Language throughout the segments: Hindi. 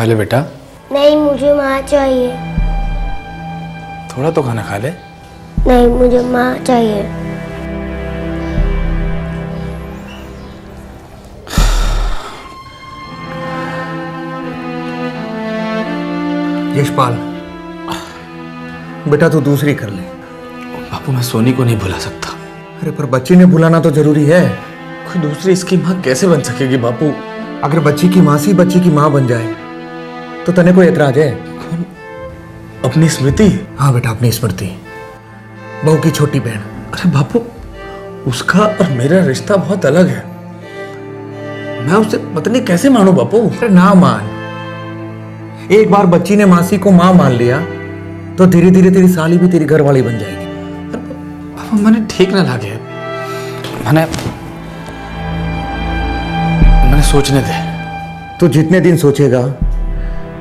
खा ले बेटा। नहीं, मुझे माँ चाहिए। थोड़ा तो खाना खा ले। नहीं, मुझे माँ चाहिए। यशपाल, बेटा तू दूसरी कर ले। बापू मैं सोनी को नहीं भुला सकता। अरे पर बच्ची ने भुलाना तो जरूरी है। कोई दूसरी इसकी माँ कैसे बन सकेगी बापू? अगर बच्ची की मासी बच्ची की माँ बन जाए तो तने कोई एतराज है? अपनी स्मृति? हाँ बेटा, अपनी स्मृति, बहू की छोटी बहन। अरे बापू, उसका और मेरा रिश्ता बहुत अलग है। मैं उसे पत्नी कैसे मानूं बापू? अरे ना मान। एक बार बच्ची ने मासी को माँ मान लिया तो धीरे धीरे तेरी साली भी तेरी घरवाली बन जाएगी। बापू मैंने ठीक ना लगे। मैंने सोचने दे। तो जितने दिन सोचेगा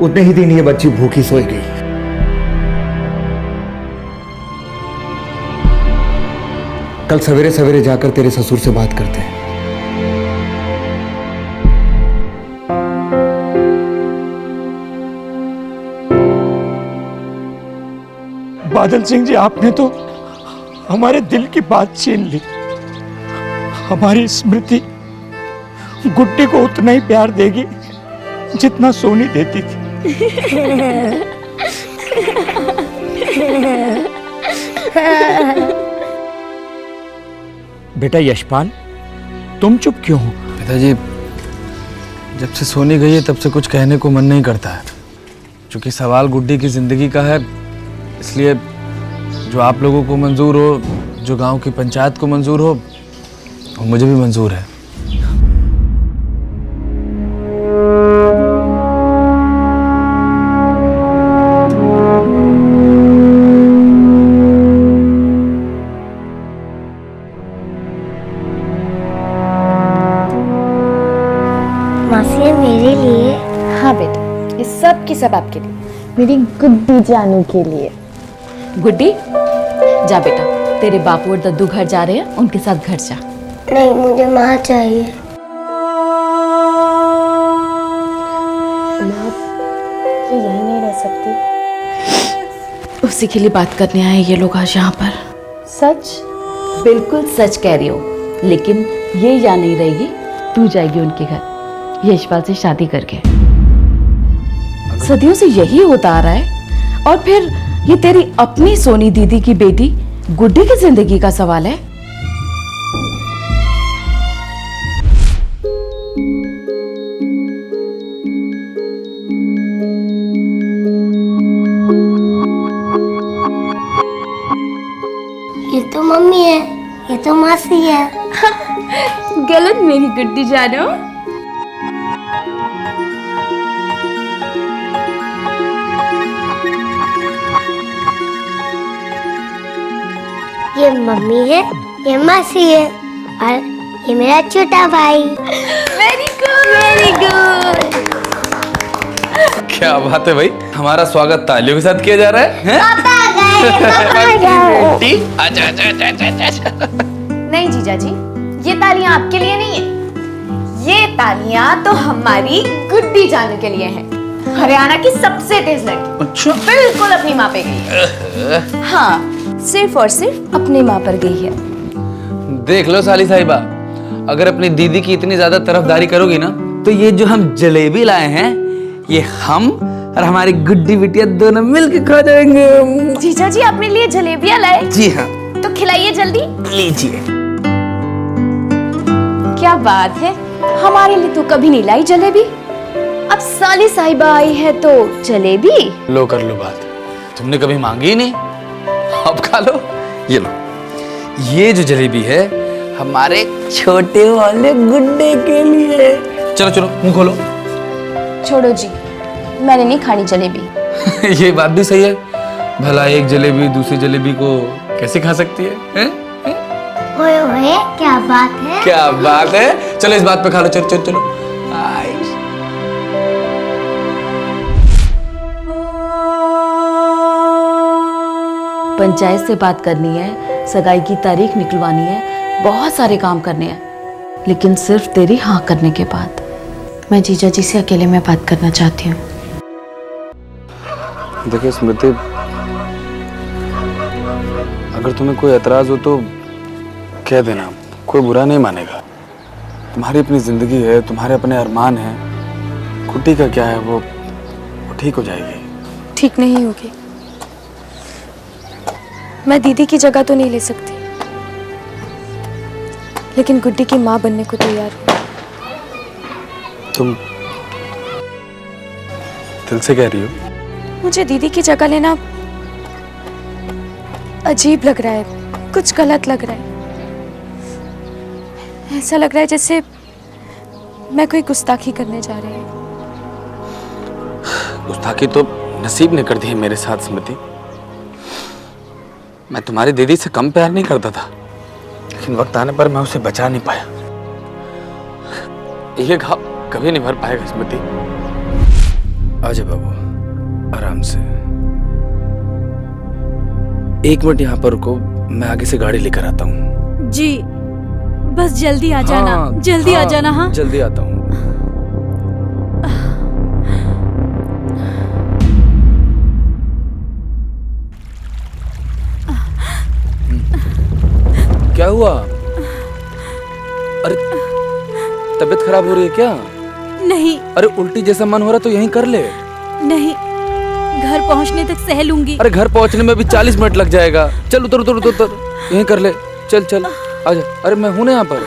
उतने ही दिन ये बच्ची भूखी सोएगी। कल सवेरे सवेरे जाकर तेरे ससुर से बात करते हैं। बादल सिंह जी, आपने तो हमारे दिल की बात छीन ली। हमारी स्मृति गुड्डी को उतना ही प्यार देगी जितना सोनी देती थी। बेटा यशपाल, तुम चुप क्यों हो? पिताजी, जब से सोनी गई है तब से कुछ कहने को मन नहीं करता है। क्योंकि सवाल गुड्डी की जिंदगी का है, इसलिए जो आप लोगों को मंजूर हो, जो गांव की पंचायत को मंजूर हो, वो मुझे भी मंजूर है। मासी, ये मेरे लिए। हाँ बेटा, ये सब की सब आपके लिए, मेरी गुड्डी जानू के लिए। गुड्डी, जा बेटा, तेरे बापू और दद्दू घर जा रहे हैं, उनके साथ घर जा। नहीं, मुझे माँ चाहिए। माँ ये यहीं नहीं रह सकती। उसी के लिए बात करने आए ये लोग आज यहाँ पर। सच? बिल्कुल सच कह रही हो, लेकिन ये यहाँ नहीं रहेगी, तू जाएगी उनके घर यशपाल से शादी करके। सदियों से यही होता आ रहा है, और फिर ये तेरी अपनी सोनी दीदी की बेटी गुड्डी की जिंदगी का सवाल है। ये तो मम्मी है, ये तो मासी है। गलत मेरी गुड्डी जानो। ये मम्मी है, ये मासी है, और ये मेरा छोटा भाई। Very good, very good. क्या बात है भाई, हमारा स्वागत तालियों के साथ किया जा रहा है। पापा आ गए। आजा आजा आजा आजा आजा। नहीं जीजा जी, ये तालियां आपके लिए नहीं है, ये तालियां तो हमारी गुड्डी जानू के लिए हैं। हरियाणा की सबसे तेज लड़की। अच्छा। बिल्कुल अपनी माँ पे गई है। हाँ, सिर्फ और सिर्फ अपनी माँ पर गई है। देख लो साली साहिबा, अगर अपनी दीदी की इतनी ज्यादा तरफदारी करोगी ना, तो ये जो हम जलेबी लाए हैं, ये हम और हमारी गुड्डी बिटिया दोनों मिलकर खा जाएंगे। जीजा जी, अपने लिए जलेबियां लाए? जी हाँ। तो खिलाइए जल्दी। लीजिए। क्या बात है, हमारे लिए तो कभी नहीं लाई जलेबी, अब साली साहिबा आई है तो जलेबी। लो कर लो बात, तुमने कभी मांगी ही नहीं, अब खा लो। ये लो, ये जो जलेबी है हमारे छोटे वाले गुड्डे के लिए। चलो चलो मुंह खोलो। छोड़ो जी, मैंने नहीं खानी जलेबी। ये बात भी सही है, भला एक जलेबी दूसरी जलेबी को कैसे खा सकती है, हैं? ओए ओए, क्या बात है? क्या बात है, चलो इस बात पे खा लो। चलो चलो चलो। आइश। पंचायत से बात करनी है, सगाई की तारीख निकलवानी है, बहुत सारे काम करने हैं, लेकिन सिर्फ तेरी हाँ करने के बाद। मैं जीजा जी से अकेले में बात करना चाहती हूँ। देखिए स्मृति, अगर तुम्हें कोई एतराज हो तो कह देना, कोई बुरा नहीं मानेगा। तुम्हारी अपनी जिंदगी है, तुम्हारे अपने अरमान हैं। गुड्डी का क्या है, वो ठीक हो जाएगी। ठीक नहीं होगी। मैं दीदी की जगह तो नहीं ले सकती, लेकिन गुड्डी की माँ बनने को तैयार हूँ। तुम दिल से कह रही हो? मुझे दीदी की जगह लेना अजीब लग रहा है, कुछ गलत लग रहा है। ऐसा लग रहा है जैसे मैं कोई गुस्ताखी करने जा रही हूँ। गुस्ताखी तो नसीब ने कर दी है मेरे साथ स्मृति। मैं तुम्हारी दीदी से कम प्यार नहीं करता था, लेकिन वक्त आने पर मैं उसे बचा नहीं पाया। ये घाव कभी नहीं भर पाएगा स्मृति। आजा बाबू, आराम से। एक मिनट यहाँ पर रुको, मैं आगे से गाड़ी लेकर आता हूँ। जी, बस जल्दी आ जाना। जल्दी आ जाना। हाँ, जल्दी आता हूँ। क्या हुआ? अरे तबीयत खराब हो रही है क्या? नहीं। अरे उल्टी जैसा मन हो रहा तो यहीं कर ले। नहीं, घर पहुंचने तक सह लूंगी। अरे घर पहुंचने में भी 40 मिनट लग जाएगा। चल उतर उतर उतर उतर, यहीं कर ले। चल चल आजा। अरे मैं हूं ना यहाँ पर।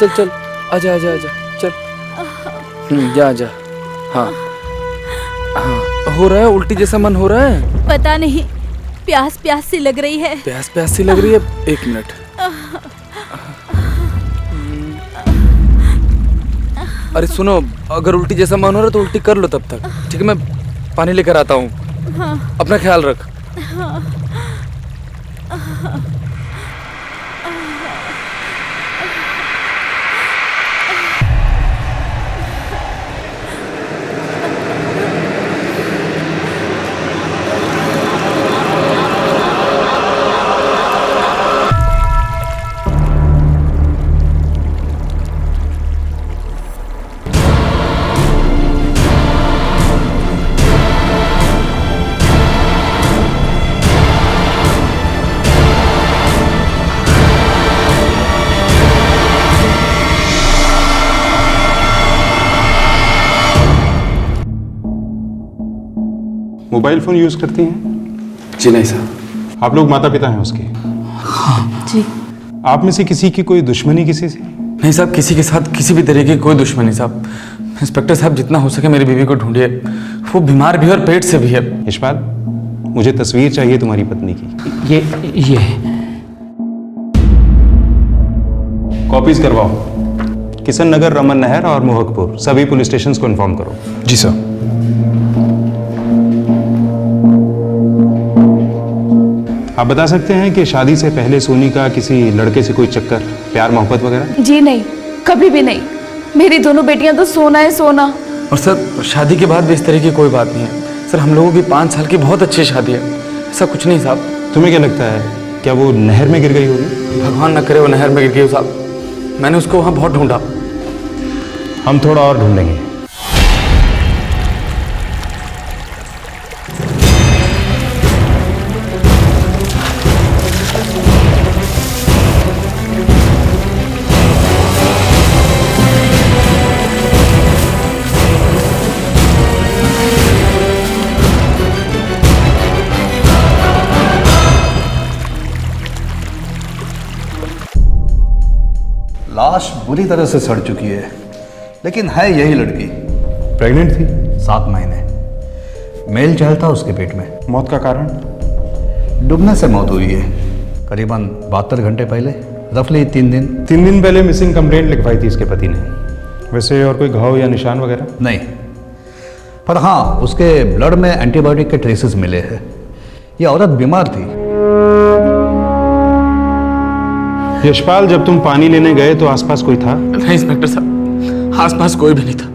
चल चल आजा आजा आजा चल। जा जा। हाँ हाँ, हो रहा है उल्टी जैसा मन हो रहा है। पता नहीं, प्यास प्यास सी लग रही है। प्यास प्यास सी लग रही है। एक मिनट। अरे सुनो, अगर उल्टी जैसा मन हो रहा है तो उल्टी कर लो तब तक। ठीक है, मैं पानी लेकर आता हूँ। हाँ। अपना ख्याल रख। हाँ। मोबाइल फोन यूज करती हैं? जी नहीं साहब। आप लोग माता पिता हैं उसके? हाँ जी। आप में से किसी की कोई दुश्मनी किसी से? नहीं साहब, किसी के साथ किसी भी तरीके की कोई दुश्मनी साहब। इंस्पेक्टर साहब, जितना हो सके मेरी बीवी को ढूंढिए। वो बीमार भी है और पेट से भी है। यशपाल, मुझे तस्वीर चाहिए तुम्हारी पत्नी की। ये कॉपीज करवाओ। किशन नगर, रमन नहर और मोहकपुर सभी पुलिस स्टेशन को इन्फॉर्म करो। जी सर। आप बता सकते हैं कि शादी से पहले सोनी का किसी लड़के से कोई चक्कर, प्यार मोहब्बत वगैरह? जी नहीं, कभी भी नहीं। मेरी दोनों बेटियां तो सोना है सोना। और सर, शादी के बाद भी इस तरह की कोई बात नहीं है सर। हम लोगों की 5 साल की बहुत अच्छी शादी है। ऐसा कुछ नहीं साहब। तुम्हें क्या लगता है, क्या वो नहर में गिर गई होगी? भगवान न करे वो नहर में गिर गई हो साहब। मैंने उसको वहाँ बहुत ढूंढा। हम थोड़ा और ढूंढेंगे। लाश बुरी तरह से सड़ चुकी है, लेकिन है यही लड़की। प्रेग्नेंट थी? 7 महीने। मेल चाइल्ड था उसके पेट में। मौत का कारण? डूबने से मौत हुई है, करीबन 72 घंटे पहले, रफली 3 दिन। 3 दिन पहले मिसिंग कंप्लेंट लिखवाई थी इसके पति ने। वैसे और कोई घाव या निशान वगैरह? नहीं, पर हाँ उसके ब्लड में एंटीबायोटिक के ट्रेसेस मिले हैं। ये औरत बीमार थी। यशपाल, जब तुम पानी लेने गए तो आसपास कोई था? नहीं इंस्पेक्टर साहब, आसपास कोई भी नहीं था।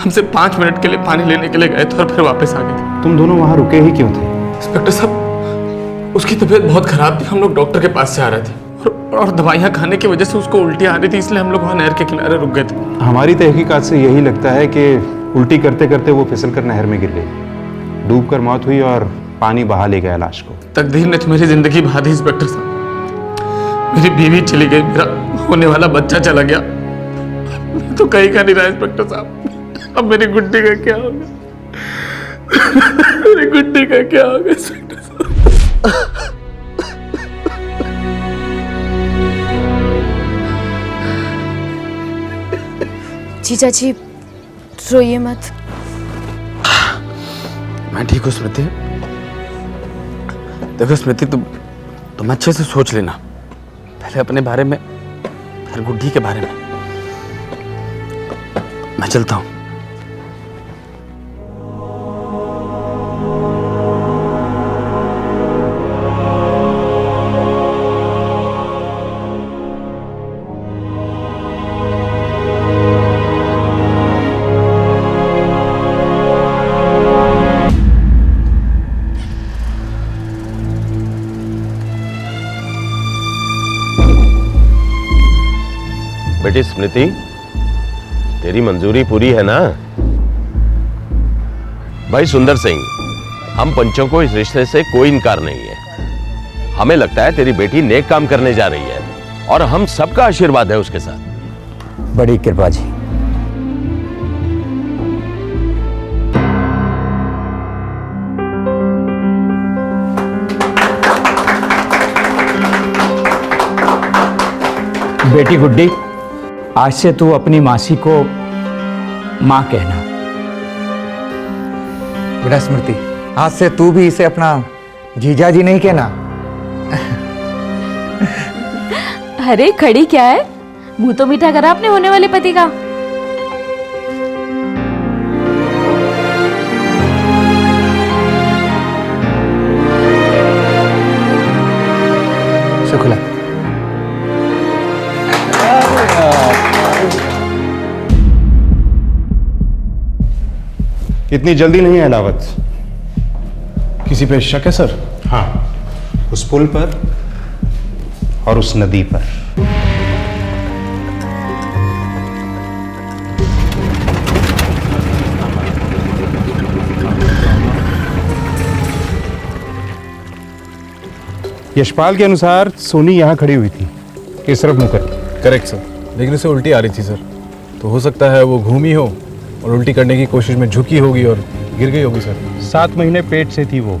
हमसे 5 मिनट के लिए पानी लेने के लिए गए थे और फिर वापस आ गए थे। तुम दोनों वहां रुके ही क्यों थे? इंस्पेक्टर साहब, उसकी तबीयत बहुत खराब थी। हम लोग डॉक्टर के पास से आ रहे थे और दवाइयाँ खाने की वजह से उसको उल्टी आ रही थी, इसलिए हम लोग वहाँ नहर के किनारे रुक गए थे। हमारी तहकीकात से यही लगता है कि उल्टी करते करते वो फिसल कर नहर में गिर गई, डूब कर मौत हुई और पानी बहा ले गया लाश को। तकदीर ने तो मेरी जिंदगी बहा दी इंस्पेक्टर साहब। मेरी बीवी चली गई, मेरा होने वाला बच्चा चला गया, मैं तो कहीं का नहीं रहा इंस्पेक्टर साहब। अब मेरी गुड्डी का क्या होगा? मेरी गुड्डी का क्या होगा इंस्पेक्टर साहब? जीजा जी रोइए मत। मैं ठीक हूँ स्मृति। देखो स्मृति, तुम अच्छे से सोच लेना, पहले अपने बारे में, फिर गुड्डी के बारे में। मैं चलता हूँ। बेटी स्मृति, तेरी मंजूरी पूरी है ना? भाई सुंदर सिंह, हम पंचों को इस रिश्ते से कोई इनकार नहीं है। हमें लगता है तेरी बेटी नेक काम करने जा रही है और हम सबका आशीर्वाद है उसके साथ। बड़ी कृपा जी। बेटी गुड्डी, आज से तू अपनी मासी को माँ कहना। बेटा स्मृति, आज से तू भी इसे अपना जीजा जी नहीं कहना। अरे खड़ी क्या है, मुंह तो मीठा करा अपने होने वाले पति का। शुक्ला। इतनी जल्दी नहीं है अलावत। किसी पे शक है सर? हाँ, उस पुल पर और उस नदी पर। यशपाल के अनुसार सोनी यहाँ खड़ी हुई थी, इस तरफ मुंह करके। करेक्ट सर, लेकिन उसे उल्टी आ रही थी सर, तो हो सकता है वो घूमी हो और उल्टी करने की कोशिश में झुकी होगी और गिर गई होगी सर। 7 महीने पेट से थी वो,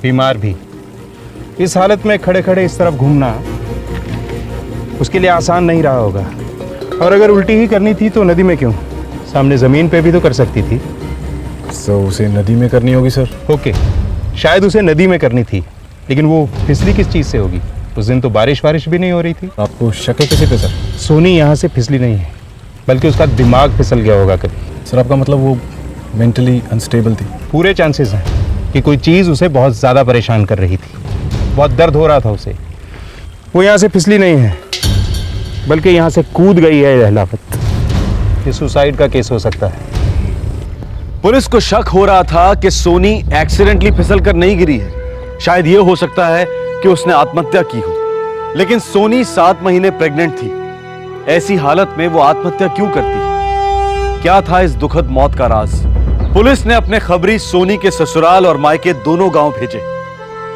बीमार भी। इस हालत में खड़े खड़े इस तरफ घूमना उसके लिए आसान नहीं रहा होगा। और अगर उल्टी ही करनी थी तो नदी में क्यों, सामने ज़मीन पे भी तो कर सकती थी। तो उसे नदी में करनी होगी सर। ओके, शायद उसे नदी में करनी थी, लेकिन वो फिसली किस चीज़ से होगी? उस दिन तो बारिश भी नहीं हो रही थी। आपको शक है किसी पे सर? सोनी यहाँ से फिसली नहीं है, बल्कि उसका दिमाग फिसल गया होगा कभी। सर आपका मतलब वो मेंटली अनस्टेबल थी? पूरे चांसेस हैं कि कोई चीज़ उसे बहुत ज़्यादा परेशान कर रही थी, बहुत दर्द हो रहा था उसे। वो यहाँ से फिसली नहीं है, बल्कि यहाँ से कूद गई है अलावत। ये सुसाइड का केस हो सकता है। पुलिस को शक हो रहा था कि सोनी एक्सीडेंटली फिसल कर नहीं गिरी है, शायद ये हो सकता है कि उसने आत्महत्या की हो। लेकिन सोनी 7 महीने प्रेग्नेंट थी, ऐसी हालत में वो आत्महत्या क्यों करती? क्या था इस दुखद मौत का राज? पुलिस ने अपने खबरी सोनी के ससुराल और मायके दोनों गांव भेजे।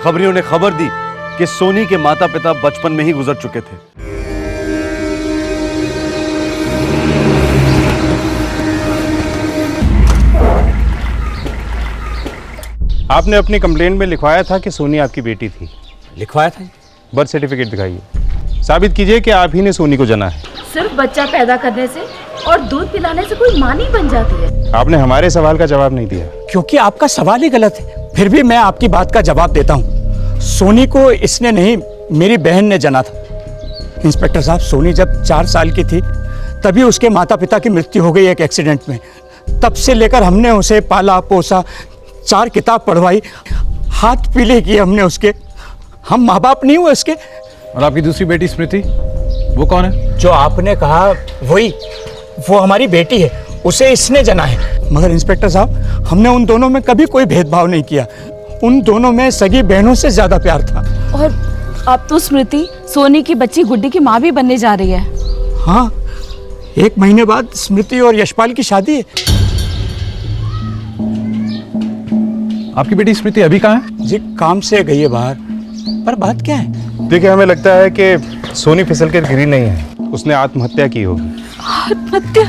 खबरियों ने खबर दी कि सोनी के माता पिता बचपन में ही गुजर चुके थे। आपने अपनी कंप्लेंट में लिखवाया था कि सोनी आपकी बेटी थी। लिखवाया था? बर्थ सर्टिफिकेट दिखाइए, साबित कीजिए कि आप ही ने सोनी को जना है। सिर्फ बच्चा पैदा करने से और दूध पिलाने से कोई मां नहीं बन जाती है। आपने हमारे सवाल का जवाब नहीं दिया। क्योंकि आपका सवाल ही गलत है। फिर भी मैं आपकी बात का जवाब देता हूँ। सोनी को इसने नहीं, मेरी बहन ने जना था। इंस्पेक्टर साहब, सोनी जब 4 साल की थी तभी उसके माता पिता की मृत्यु हो गई एक एक्सीडेंट में। तब से लेकर हमने उसे पाला पोसा, 4 किताब पढ़वाई, हाथ पीले किए हमने उसके। हम माँ बाप नहीं हुए उसके। और आपकी दूसरी बेटी स्मृति, वो कौन है? जो आपने कहा वही, वो हमारी बेटी है, उसे इसने जना है। मगर इंस्पेक्टर साहब, हमने उन दोनों में कभी कोई भेदभाव नहीं किया। उन दोनों में सगी बहनों से ज्यादा प्यार था। और अब तो स्मृति सोनी की बच्ची गुड्डी की माँ भी बनने जा रही है। हाँ, 1 महीने बाद स्मृति और यशपाल की शादी है। आपकी बेटी स्मृति अभी कहाँ है? जी काम से गई है बाहर। पर बात क्या है? देखिए, हमें लगता है कि सोनी फिसल कर गिरी नहीं है, उसने आत्महत्या की होगी। आत्महत्या?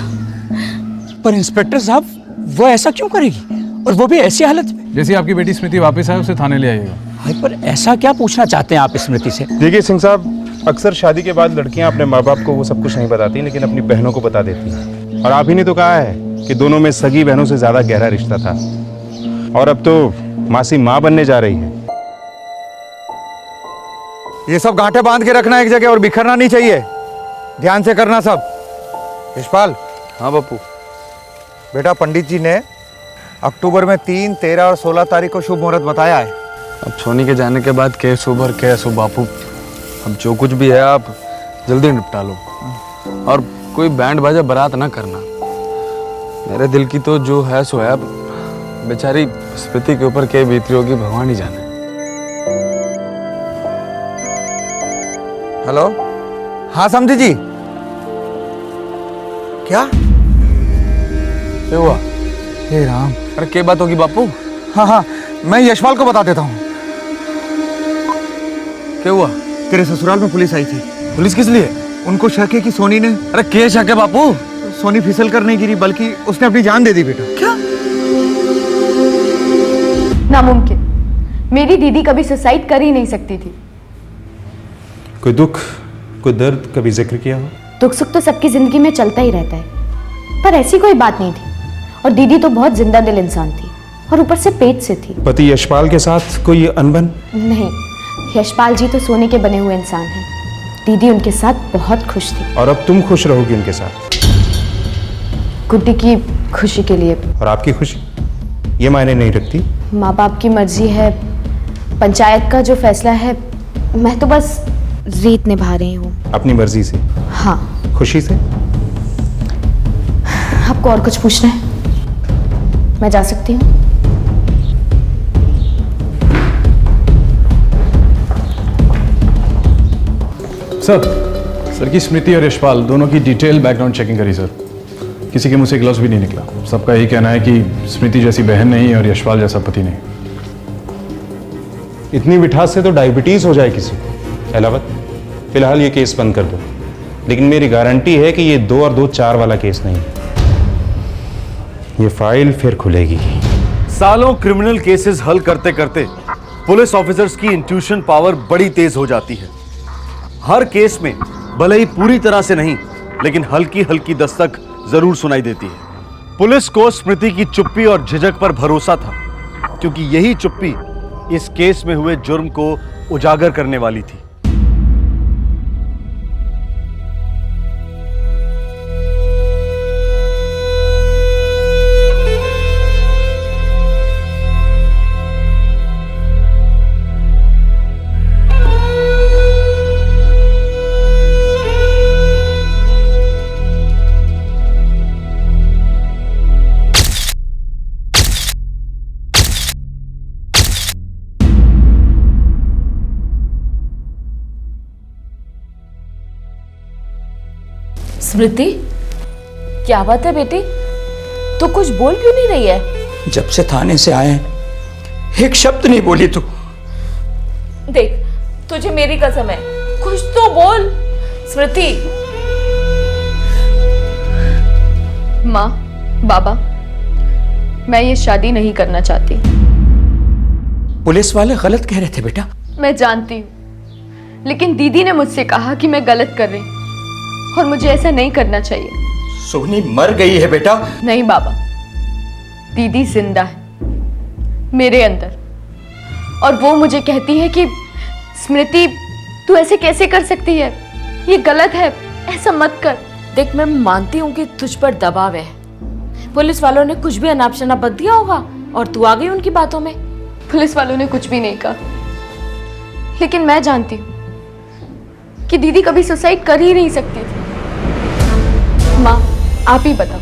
पर इंस्पेक्टर साहब, वो ऐसा क्यों करेगी, और वो भी ऐसी हालत में? जैसे आपकी बेटी स्मृति वापस आए उसे थाने ले आइएगा। भाई, पर ऐसा क्या पूछना चाहते हैं आप स्मृति से? देखिए सिंह साहब, अक्सर शादी के बाद लड़कियां अपने माँ बाप को वो सब कुछ नहीं बताती, लेकिन अपनी बहनों को बता देती हैं। और आप ही ने तो कहा है कि दोनों में सगी बहनों से ज्यादा गहरा रिश्ता था, और अब तो मासी माँ बनने जा रही है। ये सब गांठें बांध के रखना एक जगह और बिखरना नहीं चाहिए। ध्यान से करना सब। यशपाल। हाँ बापू। बेटा, पंडित जी ने अक्टूबर में 3, 13 और 16 तारीख को शुभ मुहूर्त बताया है। अब सोनी के जाने के बाद के शुभ और के अशुभ बापू, अब जो कुछ भी है आप जल्दी निपटा लो, और कोई बैंड बाजा बारात ना करना। मेरे दिल की तो जो है सो है। अब बेचारी स्मृति के ऊपर क्या बीती होगी भगवान ही जाने। हेलो। हाँ समझी जी। क्या हुआ? हे राम। अरे क्या बात होगी बापू? हाँ, मैं यशपाल को बता देता हूँ। क्या हुआ? तेरे ससुराल में पुलिस आई थी। पुलिस किस लिए? उनको शक है कि सोनी ने। अरे क्या शक है बापू? सोनी फिसल कर नहीं गिरी, बल्कि उसने अपनी जान दे दी बेटा। क्या? नामुमकिन। मेरी दीदी कभी सुसाइड कर ही नहीं सकती थी। कोई दुख, कोई दर्द कभी जिक्र किया हो? दुख सुख तो सबकी जिंदगी में चलता ही रहता है, पर ऐसी कोई बात नहीं थी। और दीदी तो बहुत जिंदा दिल इंसान थी, और ऊपर से पेट से थी। पति यशपाल के साथ कोई अनबन? नहीं, यशपाल जी तो सोने के बने हुए इंसान हैं। दीदी उनके साथ बहुत खुश थी। और अब तुम खुश रहोगी उनके साथ? गुड्डी की खुशी के लिए। और आपकी खुशी ये मायने नहीं रखती? माँ बाप की मर्जी है, पंचायत का जो फैसला है, मैं तो बस रीत निभा रही हूँ। अपनी मर्जी से? हाँ। खुशी से? आपको और कुछ पूछना है? मैं जा सकती हूँ? सर की स्मृति और यशपाल दोनों की डिटेल बैकग्राउंड चेकिंग करी सर। किसी के मुंह से एक लफ्ज भी नहीं निकला। सबका यही कहना है कि स्मृति जैसी बहन नहीं और यशपाल जैसा पति नहीं। इतनी मिठास से तो डायबिटीज हो जाए किसी को। अलावत, फिलहाल ये केस बंद कर दो, लेकिन मेरी गारंटी है कि ये 2 और 2 4 वाला केस नहीं है। ये फाइल फिर खुलेगी। सालों क्रिमिनल केसेस हल करते करते पुलिस ऑफिसर्स की इंट्यूशन पावर बड़ी तेज हो जाती है। हर केस में भले ही पूरी तरह से नहीं, लेकिन हल्की हल्की दस्तक जरूर सुनाई देती है। पुलिस को स्मृति की चुप्पी और झिझक पर भरोसा था, क्योंकि यही चुप्पी इस केस में हुए जुर्म को उजागर करने वाली थी। स्मृति, क्या बात है बेटी? तू कुछ बोल क्यों नहीं रही है? जब से थाने से आए एक शब्द नहीं बोली तू। देख, तुझे मेरी कसम है, कुछ तो बोल। स्मृति। माँ, बाबा, मैं ये शादी नहीं करना चाहती। पुलिस वाले गलत कह रहे थे बेटा। मैं जानती हूँ, लेकिन दीदी ने मुझसे कहा कि मैं गलत कर रही हूँ, और मुझे ऐसा नहीं करना चाहिए। सोनी मर गई है बेटा। नहीं बाबा, दीदी जिंदा है मेरे अंदर, और वो मुझे कहती है कि स्मृति, तू ऐसे कैसे कर सकती है, ये गलत है, ऐसा मत कर। देख, मैं मानती हूँ कि तुझ पर दबाव है। पुलिस वालों ने कुछ भी अनाप शनाप बक दिया होगा और तू आ गई उनकी बातों में। पुलिस वालों ने कुछ भी नहीं कहा, लेकिन मैं जानती हूँ कि दीदी कभी सुसाइड कर ही नहीं सकती थी। माँ, आप ही बताओ,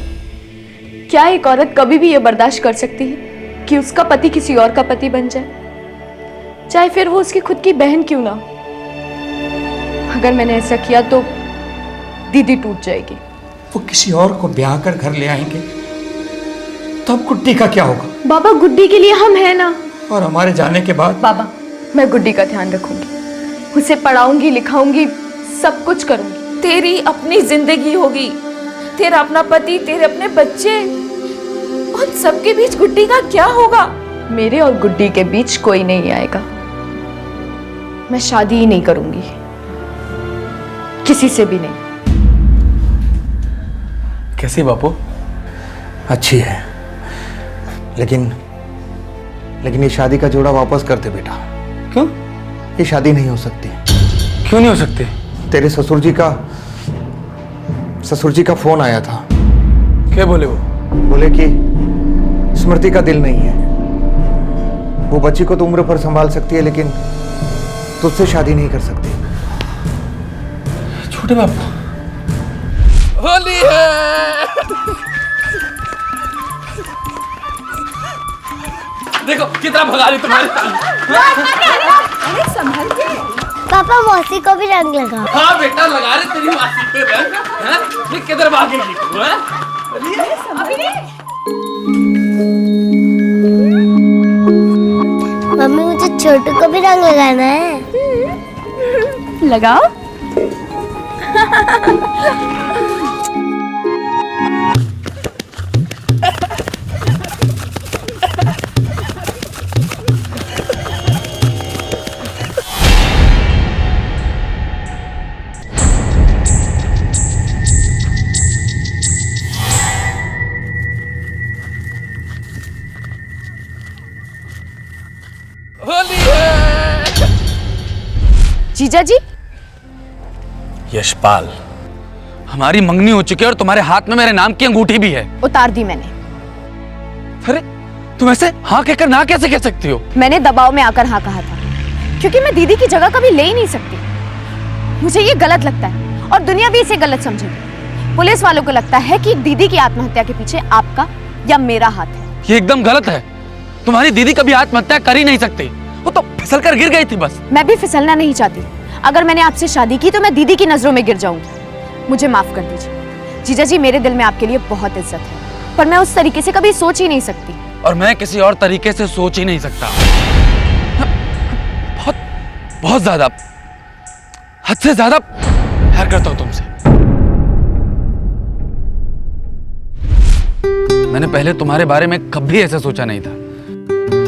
क्या एक औरत कभी भी ये बर्दाश्त कर सकती है कि उसका पति किसी और का पति बन जाए, चाहे फिर वो उसकी खुद की बहन क्यों ना? अगर मैंने ऐसा किया तो दीदी टूट जाएगी। वो किसी और को ब्याह कर घर ले आएंगे, तब गुड्डी का क्या होगा? बाबा, गुड्डी के लिए हम हैं ना, और हमारे जाने के बाद बाबा, मैं गुड्डी का ध्यान रखूंगी, उसे पढ़ाऊंगी, लिखाऊंगी, सब कुछ करूंगी। तेरी अपनी जिंदगी होगी, तेरा अपना पति, तेरे अपने बच्चे, उन सबके बीच गुड्डी का क्या होगा? मेरे और गुड्डी के बीच कोई नहीं आएगा। मैं शादी ही नहीं करूंगी, किसी से भी नहीं। कैसी बापू? अच्छी है, लेकिन ये शादी का जोड़ा वापस कर दे बेटा। क्यों? ये शादी नहीं हो सकती। क्यों नहीं हो सकती? तेरे ससुर जी का फोन आया था। क्या बोले वो? बोले कि स्मृति का दिल नहीं है, वो बच्ची को तो उम्र पर संभाल सकती है, लेकिन तुझसे शादी नहीं कर सकती। छोटे बापू, होली है। देखो कितना भगा रही तुम्हारे संभल के। पापा मौसी को भी रंग लगा। हाँ बेटा, लगा रहे तेरी मासी पे रंग। हैं? ये किधर भागेगी तू? हैं? मम्मी, मुझे छोटू को भी रंग लगाना है। लगाओ। जीजा जी, यशपाल, हमारी मंगनी हो चुकी है और तुम्हारे हाथ में मेरे नाम की अंगूठी भी है। उतार दी मैंने। अरे तुम ऐसे हाँ कहकर ना कैसे कह सकती हो? मैंने दबाव में आकर हाँ कहा था, क्योंकि मैं दीदी की जगह कभी ले ही नहीं सकती। मुझे ये गलत लगता है और दुनिया भी इसे गलत समझेगी। पुलिस वालों को लगता है कि दीदी की आत्महत्या के पीछे आपका या मेरा हाथ है। ये एकदम गलत है। तुम्हारी दीदी कभी आत्महत्या कर ही नहीं सकती, वो तो फिसल कर गिर गई थी बस। मैं भी फिसलना नहीं चाहती। अगर मैंने आपसे शादी की तो मैं दीदी की नजरों में गिर जाऊंगी। मुझे माफ कर दीजिए जीजा जी, मेरे दिल में आपके लिए बहुत इज्जत है, पर मैं उस तरीके से कभी सोच ही नहीं सकती। और मैं किसी और तरीके से सोच ही नहीं सकता। बहुत बहुत ज्यादा, हद से ज्यादा प्यार करता हूं तुमसे। मैंने पहले तुम्हारे बारे में कभी ऐसा सोचा नहीं था,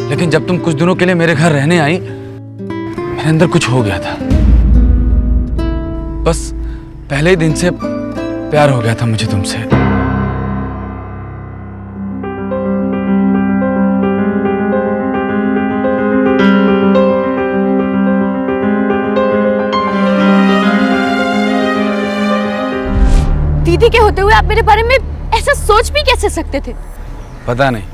लेकिन जब तुम कुछ दिनों के लिए मेरे घर रहने आई, मेरे अंदर कुछ हो गया था। बस पहले ही दिन से प्यार हो गया था मुझे तुमसे। दीदी के होते हुए आप मेरे बारे में ऐसा सोच भी कैसे सकते थे? पता नहीं,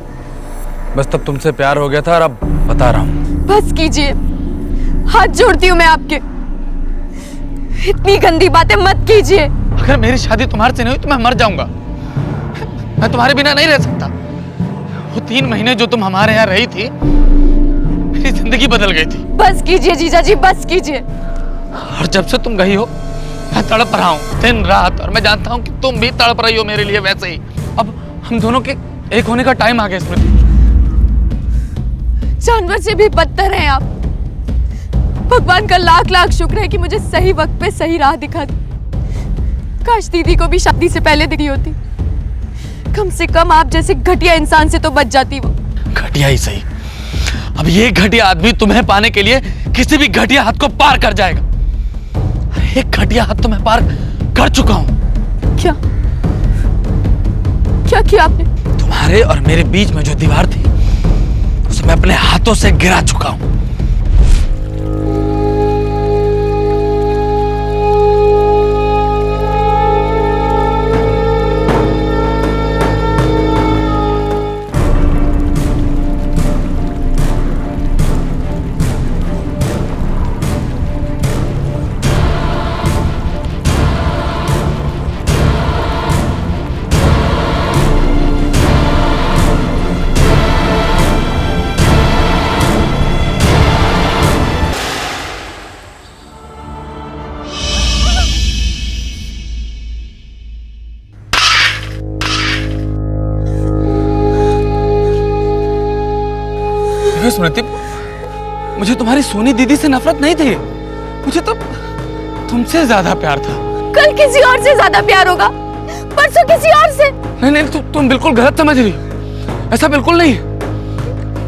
बस तब तुमसे प्यार हो गया था और अब बता रहा हूं। बस कीजिए, हाथ जोड़ती हूँ मैं आपके, इतनी गंदी बातें मत कीजिए। अगर मेरी शादी तुम्हारे से नहीं हुई तो मैं मर जाऊंगा। मैं तुम्हारे बिना नहीं रह सकता। वो 3 महीने जो तुम हमारे यहाँ रही थी, मेरी जिंदगी बदल गई थी। बस कीजिए जीजा जी, बस कीजिए। और जब से तुम गई हो मैं तड़प रहा हूँ दिन रात, और मैं जानता हूँ कि तुम भी तड़प रही हो मेरे लिए वैसे ही। अब हम दोनों के एक होने का टाइम आ गया स्मृति। जानवर से भी बदतर हैं आप। भगवान का लाख लाख शुक्र है कि मुझे सही वक्त पे सही राह दिखा दी। काश दीदी को भी शादी से पहले दिखी होती, कम से कम आप जैसे घटिया इंसान से तो बच जाती वो। घटिया ही सही, अब ये घटिया आदमी तुम्हें पाने के लिए किसी भी घटिया हाथ को पार कर जाएगा। एक घटिया हाथ तो मैं पार कर चुका हूं। क्या क्या किया आपने? तुम्हारे और मेरे बीच में जो दीवार थी उसे मैं अपने हाथों से गिरा चुका हूं। मुझे तुम्हारी सोनी दीदी से नफरत नहीं थी, मुझे तो तुमसे ज्यादा प्यार था। कल किसी और से ज्यादा प्यार होगा, परसों किसी और से। नहीं नहीं, तुम बिल्कुल गलत समझ रही हो, ऐसा बिल्कुल नहीं है।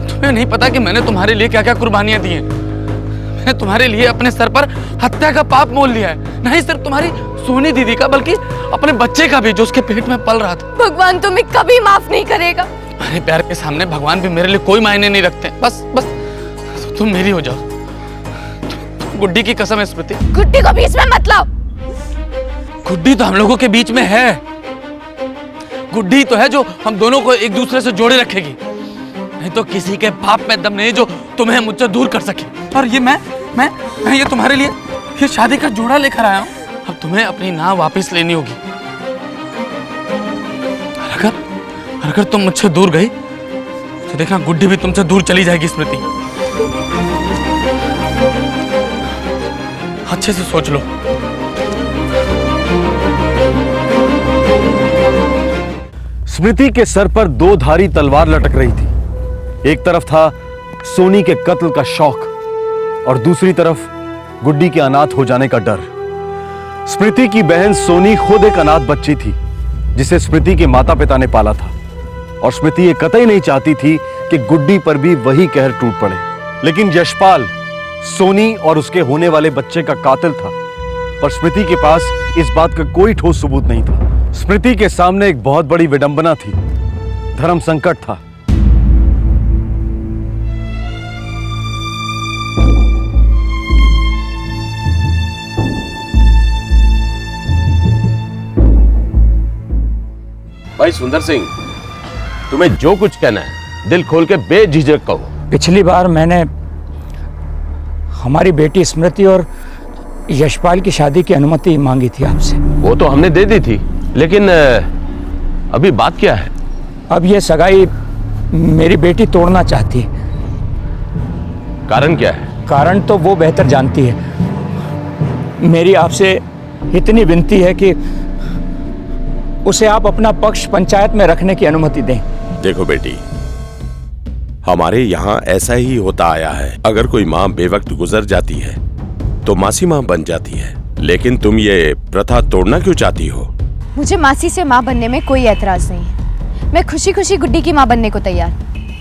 तुम्हें नहीं पता कि मैंने तुम्हारे लिए क्या क्या कुर्बानियां दी हैं। मैंने तुम्हारे लिए अपने सर पर हत्या का पाप मोल लिया है, नहीं सिर्फ तुम्हारी सोनी दीदी का बल्कि अपने बच्चे का भी, जो उसके पेट में पल रहा था। भगवान तुम्हें कभी माफ नहीं करेगा। अरे प्यार के सामने भगवान भी मेरे लिए कोई मायने नहीं रखते। बस बस तुम मेरी हो जाओ। गुड्डी की कसम है स्मृति। गुड्डी को बीच में मत लाओ। गुड्डी तो हम लोगों के बीच में है। गुड्डी तो है जो हम दोनों को एक दूसरे से जोड़े रखेगी, नहीं तो किसी के बाप में दम नहीं जो तुम्हें मुझसे दूर कर सके। और ये मैं ये तुम्हारे लिए ये शादी का जोड़ा लेकर आया हूं। अब तुम्हें अपनी नाव वापस लेनी होगी। अगर तुम मुझसे दूर गई तो देखना गुड्डी भी तुमसे दूर चली जाएगी स्मृति। अच्छे से सोच लो। स्मृति के सर पर दो धारी तलवार लटक रही थी। एक तरफ था सोनी के कत्ल का शौक और दूसरी तरफ गुड्डी के अनाथ हो जाने का डर। स्मृति की बहन सोनी खुद एक अनाथ बच्ची थी जिसे स्मृति के माता पिता ने पाला था, और स्मृति ये कतई नहीं चाहती थी कि गुड्डी पर भी वही कहर टूट पड़े। लेकिन यशपाल सोनी और उसके होने वाले बच्चे का कातिल था, पर स्मृति के पास इस बात का कोई ठोस सबूत नहीं था। स्मृति के सामने एक बहुत बड़ी विडंबना थी, धर्म संकट था। भाई सुंदर सिंह, तुम्हें जो कुछ कहना है दिल खोल के बेझिझक कहो। पिछली बार मैंने हमारी बेटी स्मृति और यशपाल की शादी की अनुमति मांगी थी आपसे। वो तो हमने दे दी थी, लेकिन अभी बात क्या है? अब ये सगाई मेरी बेटी तोड़ना चाहती है। कारण क्या है? कारण तो वो बेहतर जानती है। मेरी आपसे इतनी विनती है कि उसे आप अपना पक्ष पंचायत में रखने की अनुमति दें। देखो बेटी, हमारे यहाँ ऐसा ही होता आया है। अगर कोई माँ बेवक्त गुजर जाती है तो मासी माँ बन जाती है, लेकिन तुम ये प्रथा तोड़ना क्यों चाहती हो? मुझे मासी से माँ बनने में कोई एतराज नहीं है। मैं खुशी खुशी गुड्डी की माँ बनने को तैयार,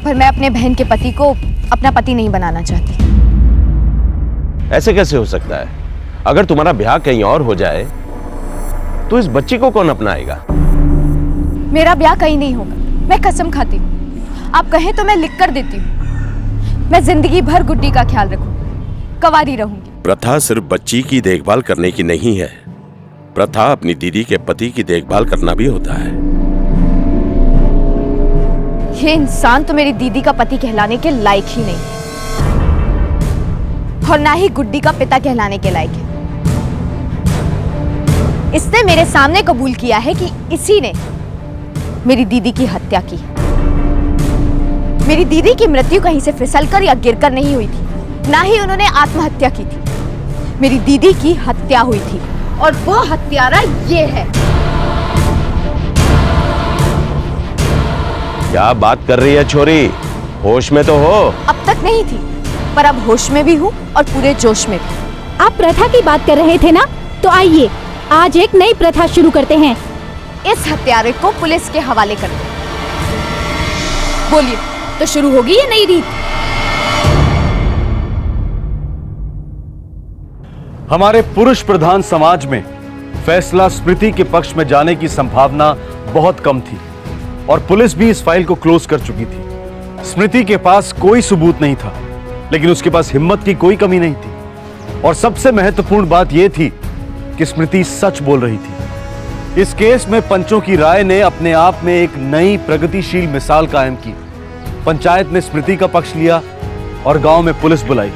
पर मैं अपने बहन के पति को अपना पति नहीं बनाना चाहती। ऐसे कैसे हो सकता है? अगर तुम्हारा ब्याह कहीं और हो जाए तो इस बच्ची को कौन अपनाएगा? मेरा ब्याह कहीं नहीं होगा, मैं कसम खाती हूँ। आप कहें तो मैं लिख कर देती हूँ। मैं जिंदगी भर गुड्डी का ख्याल रखूंगी, कंवारी रहूंगी। प्रथा सिर्फ बच्ची की देखभाल करने की नहीं है, प्रथा अपनी दीदी के पति की देखभाल करना भी होता है। ये इंसान तो मेरी दीदी का पति कहलाने के लायक ही नहीं और ना ही गुड्डी का पिता कहलाने के लायक है। इसने मेरे सामने कबूल किया है कि इसी ने मेरी दीदी की हत्या की। मेरी दीदी की मृत्यु कहीं से फिसलकर या गिरकर नहीं हुई थी, ना ही उन्होंने आत्महत्या की थी। मेरी दीदी की हत्या हुई थी और वो हत्यारा ये है। क्या बात कर रही है छोरी? होश में तो हो? अब तक नहीं थी, पर अब होश में भी हूँ और पूरे जोश में भी। आप प्रथा की बात कर रहे थे ना, तो आइए आज एक नई प्रथा शुरू करते हैं। इस हत्यारे को पुलिस के हवाले कर दो। बोलिए, तो शुरू होगी ये नई रीत? हमारे पुरुष प्रधान समाज में फैसला स्मृति के पक्ष में जाने की संभावना बहुत कम थी और पुलिस भी इस फाइल को क्लोज कर चुकी थी। स्मृति के पास कोई सबूत नहीं था, लेकिन उसके पास हिम्मत की कोई कमी नहीं थी। और सबसे महत्वपूर्ण बात यह थी कि स्मृति सच बोल रही थी। इस केस में पंचों की राय ने अपने आप में एक नई प्रगतिशील मिसाल कायम की। पंचायत ने स्मृति का पक्ष लिया और गांव में पुलिस बुलाई।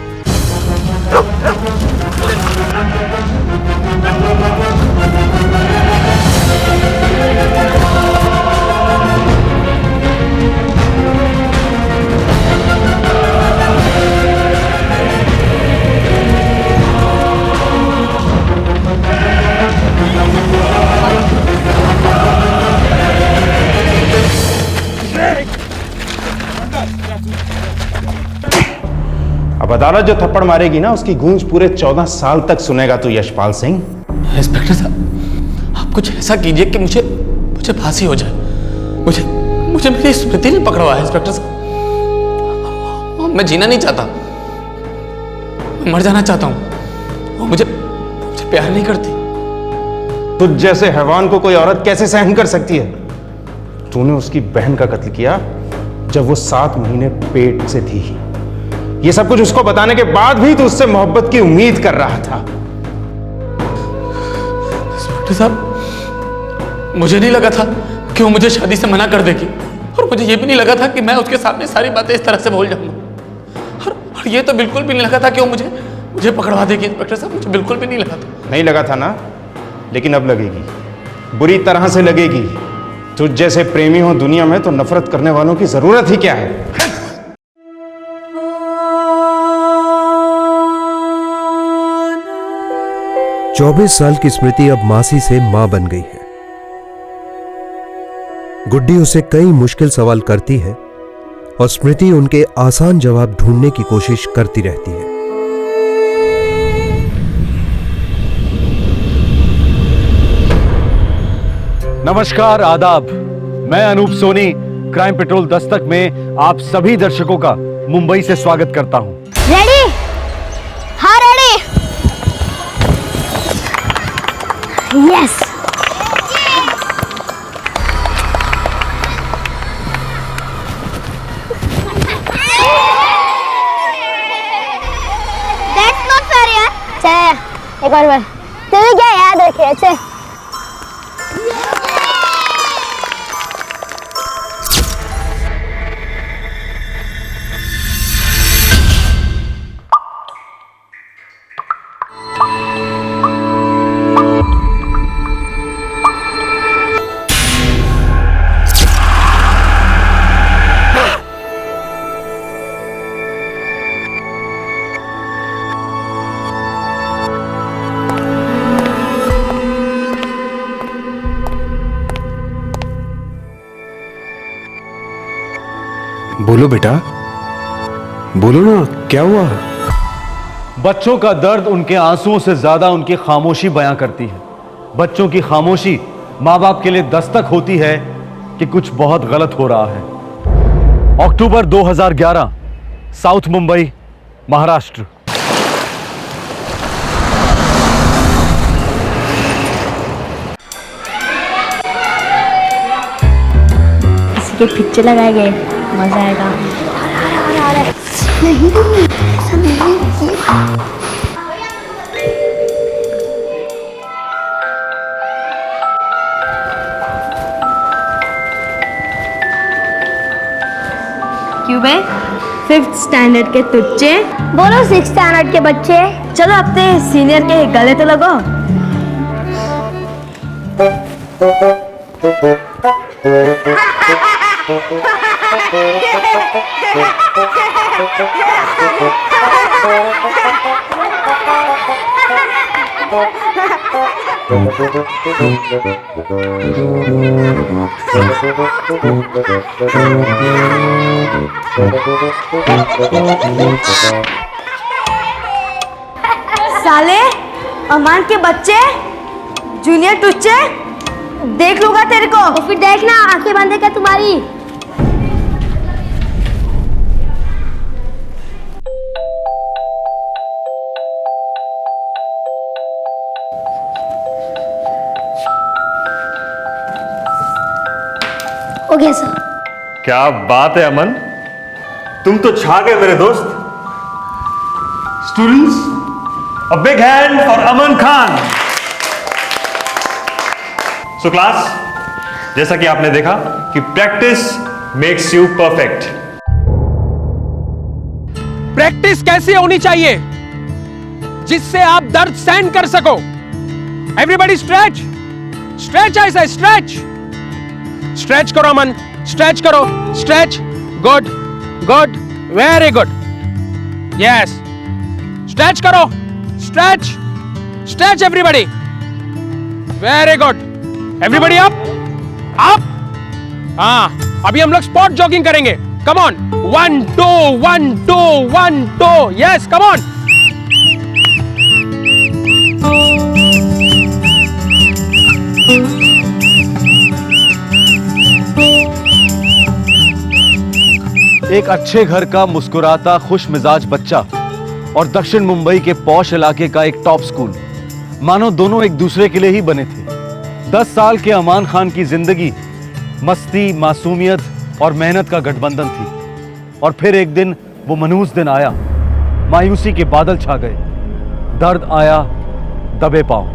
अब अदालत जो थप्पड़ मारेगी ना, उसकी गूंज पूरे 14 साल तक सुनेगा तू यशपाल सिंह। इंस्पेक्टर साहब, आप कुछ ऐसा कीजिए कि मुझे फांसी हो जाए। मुझे मेरी स्मृति ने पकड़ा हुआ है इंस्पेक्टर साहब। मैं जीना नहीं चाहता, मैं मर जाना चाहता हूँ। वो मुझे प्यार नहीं करती। तुझ जैसे हैवान को कोई औरत कैसे सहन कर सकती है? तूने उसकी बहन का कत्ल किया जब वो 7 महीने पेट से थी। ये सब कुछ उसको बताने के बाद भी तू उससे मोहब्बत की उम्मीद कर रहा था। इंस्पेक्टर साहब, मुझे नहीं लगा था कि वो मुझे शादी से मना कर देगी, और मुझे ये भी नहीं लगा था कि मैं उसके सामने सारी बातें इस तरह से बोल जाऊंगा। और ये तो बिल्कुल भी नहीं लगा था कि वो मुझे पकड़वा देगी। इंस्पेक्टर साहब, मुझे बिल्कुल भी नहीं लगा था। नहीं लगा था ना, लेकिन अब लगेगी, बुरी तरह से लगेगी। तुझ जैसे प्रेमी हो दुनिया में तो नफरत करने वालों की जरूरत ही क्या है? चौबीस साल की स्मृति अब मासी से मां बन गई है। गुड्डी उसे कई मुश्किल सवाल करती है और स्मृति उनके आसान जवाब ढूंढने की कोशिश करती रहती है। नमस्कार, आदाब। मैं अनूप सोनी क्राइम पेट्रोल दस्तक में आप सभी दर्शकों का मुंबई से स्वागत करता हूं। रेडी? हाँ ready. Yes. That's not fair यार। चल एक और बार। तुझे क्या याद रखे? अच्छा बोलो बेटा, बोलो ना, क्या हुआ? बच्चों का दर्द उनके आंसुओं से ज्यादा उनकी खामोशी बयां करती है। बच्चों की खामोशी मां बाप के लिए दस्तक होती है कि कुछ बहुत गलत हो रहा है। अक्टूबर 2011, साउथ मुंबई, महाराष्ट्र। किसी के पिक्चर लगाए गए, मजा आएगा। क्यों बे? 5th स्टैंडर्ड के तुच्चे? बोलो 6th स्टैंडर्ड के बच्चे। चलो अपने सीनियर के गले तो लगो। साले अमान के बच्चे, जूनियर टुच्चे, देख लूंगा तेरे को। तो फिर देखना, आंखें बंद क्या तुम्हारी? हो गया सर। क्या बात है अमन, तुम तो छा गए मेरे दोस्त। Students, a big hand for Aman Khan. So class, जैसा कि आपने देखा कि practice makes you perfect. Practice कैसी होनी चाहिए जिससे आप दर्द सहन कर सको? एवरीबॉडी स्ट्रेच, स्ट्रेच, ऐसा स्ट्रेच, स्ट्रेच करो अमन, स्ट्रेच करो, stretch, good good, very good, yes, stretch करो, stretch, stretch everybody, very good, everybody up, up. हाँ, अभी हम लोग स्पॉट जॉगिंग करेंगे, come on. 1 2 1 2 1 2 yes come on. एक अच्छे घर का मुस्कुराता खुश मिजाज बच्चा और दक्षिण मुंबई के पॉश इलाके का एक टॉप स्कूल, मानो दोनों एक दूसरे के लिए ही बने थे। 10 साल के अमान खान की जिंदगी मस्ती, मासूमियत और मेहनत का गठबंधन थी। और फिर एक दिन वो मनहूस दिन आया, मायूसी के बादल छा गए, दर्द आया दबे पांव।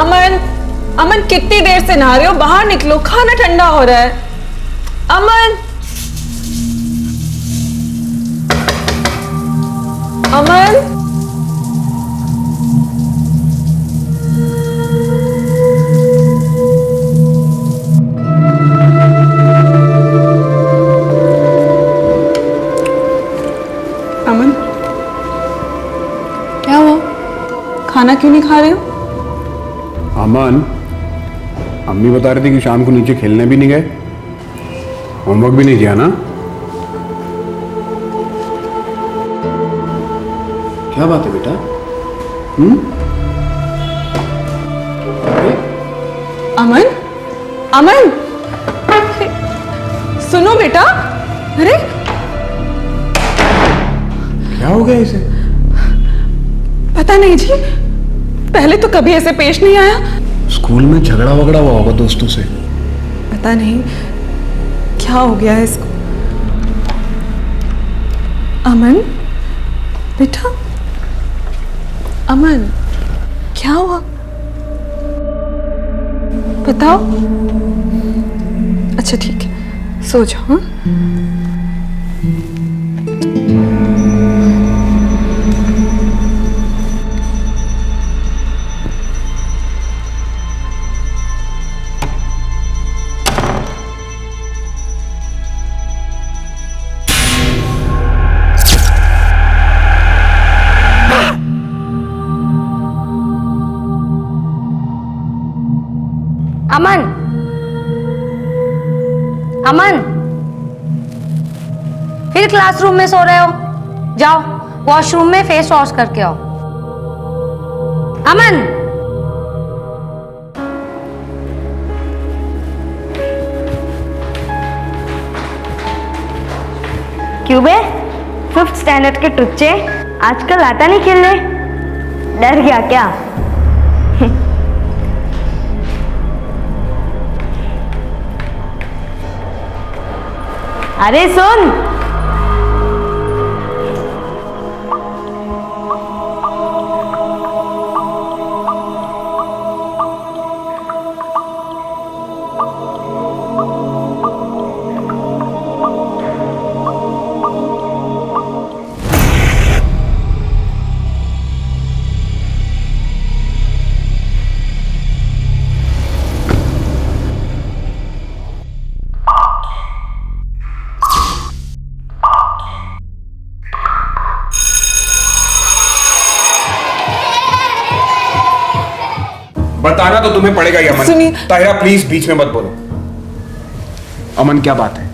अमन, अमन कितनी देर से नहा रहे हो? बाहर निकलो, खाना ठंडा हो रहा है। अमन, अमन, अमन, क्या हुआ? खाना क्यों नहीं खा रहे हो? अमन, अम्मी बता रही थी कि शाम को नीचे खेलने भी नहीं गए, होमवर्क भी नहीं किया ना? क्या बात है बेटा? अमन, अमन, सुनो बेटा। अरे क्या हो गया इसे? पता नहीं जी, पहले तो कभी ऐसे पेश नहीं आया। स्कूल में झगड़ा वगड़ा हुआ होगा दोस्तों से। पता नहीं क्या हो गया है इसको। अमन बेटा, अमन क्या हुआ बताओ। अच्छा ठीक है, सो जाओ। हाँ अमन, अमन, फिर क्लासरूम में सो रहे हो? जाओ वॉशरूम में फेस वॉश करके आओ। अमन, क्यों बे? 5th स्टैंडर्ड के टुच्चे आजकल आता नहीं खेलने? डर गया क्या? अरे सुन, बताना तो तुम्हें पड़ेगा ही अमन। सुनिए। ताहिरा प्लीज बीच में मत बोलो। अमन क्या बात है?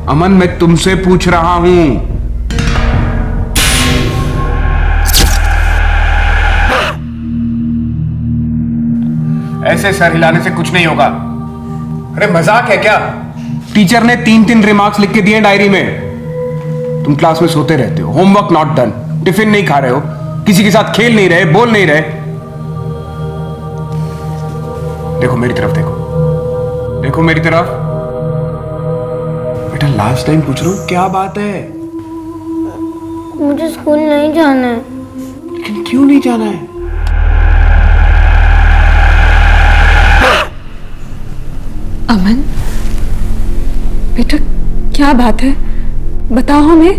अमन मैं तुमसे पूछ रहा हूं। ऐसे सर हिलाने से कुछ नहीं होगा। अरे मजाक है क्या? टीचर ने 3 रिमार्क्स लिख के दिए डायरी में। तुम क्लास में सोते रहते हो, होमवर्क नॉट डन, टिफिन नहीं खा रहे हो, किसी के साथ खेल नहीं रहे, बोल नहीं रहे। देखो मेरी तरफ, देखो देखो मेरी तरफ। बेटा लास्ट टाइम पूछ रहा हूं, क्या बात है? मुझे स्कूल नहीं जाना है। लेकिन क्यों नहीं जाना है? अमन, बेटा क्या बात है, बताओ हमें।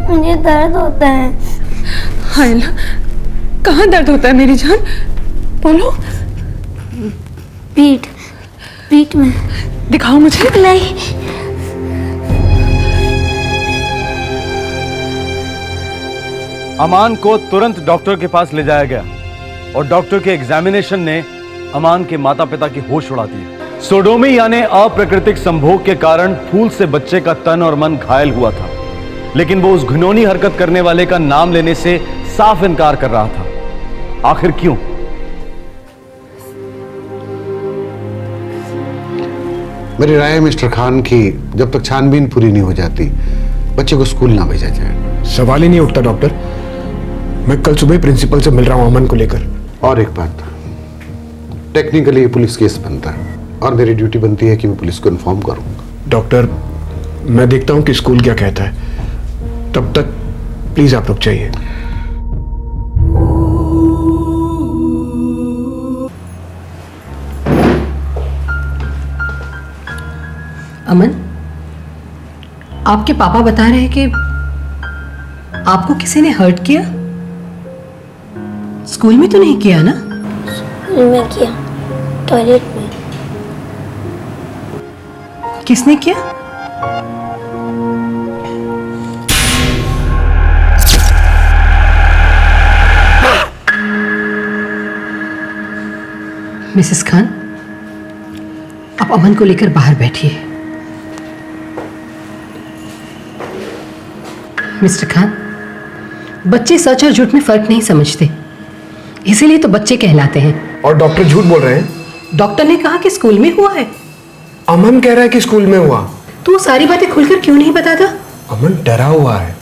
मुझे दर्द होता है। हाय अल्लाह, कहाँ दर्द होता है मेरी जान, बोलो। पीठ, पीठ में। दिखाओ मुझे। नहीं। अमान को तुरंत डॉक्टर के पास ले जाया गया और डॉक्टर के एग्जामिनेशन ने अमान के माता पिता की होश उड़ा दी। सोडोमी यानी अप्राकृतिक संभोग के कारण फूल से बच्चे का तन और मन घायल हुआ था, लेकिन वो उस घिनौनी हरकत करने वाले का नाम लेने से साफ इनकार कर रहा था। आखिर क्यों? मेरी राय है मिस्टर खान की जब तक छानबीन पूरी नहीं हो जाती बच्चे को स्कूल ना भेजा जाए। सवाल ही नहीं उठता डॉक्टर, मैं कल सुबह प्रिंसिपल से मिल रहा हूं अमन को लेकर। और एक बात, टेक्निकली पुलिस केस बनता है और मेरी ड्यूटी बनती है कि मैं पुलिस को इन्फॉर्म करूं। डॉक्टर, मैं देखता हूं कि स्कूल क्या कहता है, तब तक प्लीज आप रुक जाइए। अमन, आपके पापा बता रहे हैं कि आपको किसी ने हर्ट किया। स्कूल में तो नहीं किया ना? स्कूल में किया, टॉयलेट में। किसने किया? मिसेस खान, आप अमन को लेकर बाहर बैठिए। मिस्टर खान, बच्चे सच और झूठ में फर्क नहीं समझते, इसीलिए तो बच्चे कहलाते हैं। और डॉक्टर झूठ बोल रहे हैं। डॉक्टर ने कहा कि स्कूल में हुआ है। अमन कह रहा है कि स्कूल में हुआ। तो वो सारी बातें खुलकर क्यों नहीं बताता? अमन डरा हुआ है,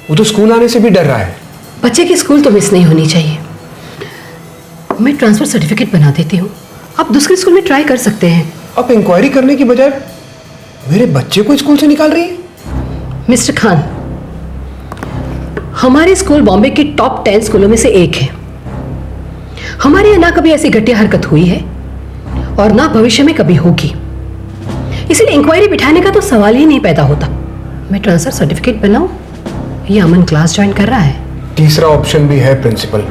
वो तो स्कूल आने से भी डर रहा है। बच्चे की स्कूल तो मिस नहीं होनी चाहिए। मैं ट्रांसफर सर्टिफिकेट बना देती हूँ, आप दूसरे स्कूल में ट्राई कर सकते हैं। आप इंक्वायरी करने की बजाय मेरे बच्चे को स्कूल से निकाल रही है। मिस्टर खान, हमारे स्कूल बॉम्बे की टॉप 10 स्कूलों में से एक है। हमारे यहाँ ना कभी ऐसी घटिया हरकत हुई है और ना भविष्य में कभी होगी, इसलिए इंक्वायरी बिठाने का तो सवाल ही नहीं पैदा होता। मैं ट्रांसफर सर्टिफिकेट बनाऊं या अमन क्लास ज्वाइन कर रहा है? तीसरा ऑप्शन भी है प्रिंसिपल।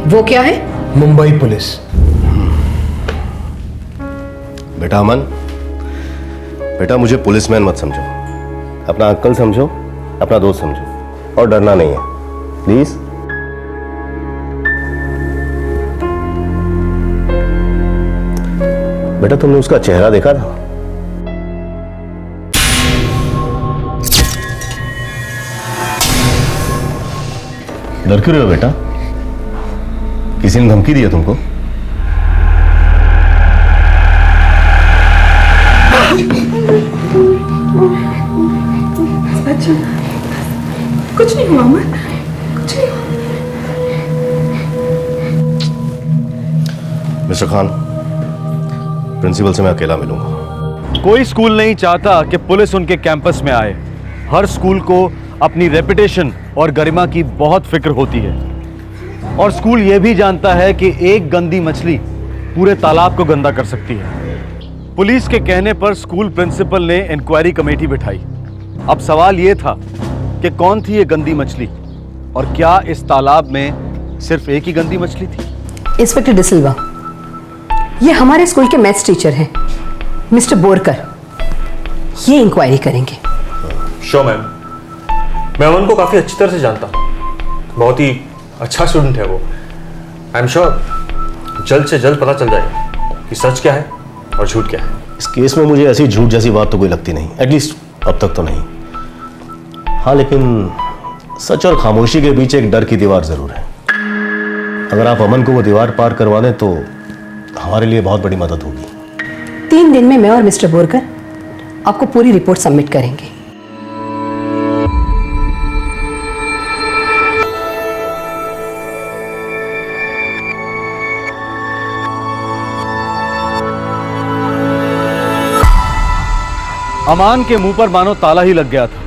वो क्या है? मुंबई पुलिस। बेटा अमन, बेटा मुझे पुलिसमैन मत समझो, अपना अंकल समझो, अपना दोस्त समझो, और डरना नहीं है, प्लीज। बेटा तुमने उसका चेहरा देखा था? डर क्यों रहे हो बेटा? किसी ने धमकी दी है तुमको? कुछ नहीं हुआ अमन, कुछ नहीं हुआ। मिस्टर खान, प्रिंसिपल से मैं अकेला मिलूंगा। कोई स्कूल नहीं चाहता कि पुलिस उनके कैंपस में आए। हर स्कूल को अपनी रेपुटेशन और गरिमा की बहुत फिक्र होती है, और स्कूल यह भी जानता है कि एक गंदी मछली पूरे तालाब को गंदा कर सकती है। पुलिस के कहने पर स्कूल प्रिंसिपल ने इंक्वायरी कमेटी बिठाई। अब सवाल यह था कि कौन थी ये गंदी मछली, और क्या इस तालाब में सिर्फ एक ही गंदी मछली थी? इंस्पेक्टर डिसिल्वा, ये हमारे स्कूल के मैथ्स टीचर हैं, मिस्टर बोरकर, ये इंक्वायरी करेंगे। श्योर मैम, मैं अमन को काफ़ी अच्छी तरह से जानता हूँ, बहुत ही अच्छा स्टूडेंट है वो। आई एम श्योर जल्द से जल्द पता चल जाएगा कि सच क्या है और झूठ क्या है। इस केस में मुझे ऐसी झूठ जैसी बात तो कोई लगती नहीं, एटलीस्ट अब तक तो नहीं। हाँ, लेकिन सच और खामोशी के बीच एक डर की दीवार जरूर है। अगर आप अमन को वो दीवार पार करवा दें तो हमारे लिए बहुत बड़ी मदद होगी। 3 दिन में मैं और मिस्टर बोरकर आपको पूरी रिपोर्ट सबमिट करेंगे। अमान के मुंह पर मानो ताला ही लग गया था।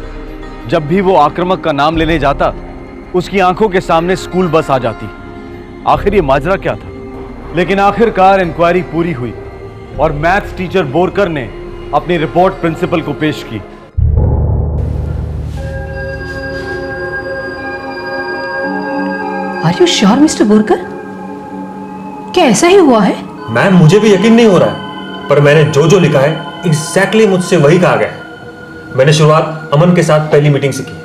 जब भी वो आक्रामक का नाम लेने जाता, उसकी आंखों के सामने स्कूल बस आ जाती। आखिर ये माजरा क्या था? लेकिन आखिरकार इंक्वायरी पूरी हुई और मैथ्स टीचर बोरकर ने अपनी रिपोर्ट प्रिंसिपल को पेश की। Are you sure mister Borkar? क्या ऐसा ही हुआ है? मैम मुझे भी यकीन नहीं हो रहा है, पर मैंने जो जो लिखा है एग्जैक्टली मुझसे वही कहा गया है। मैंने शुरुआत अमन के साथ पहली मीटिंग से की।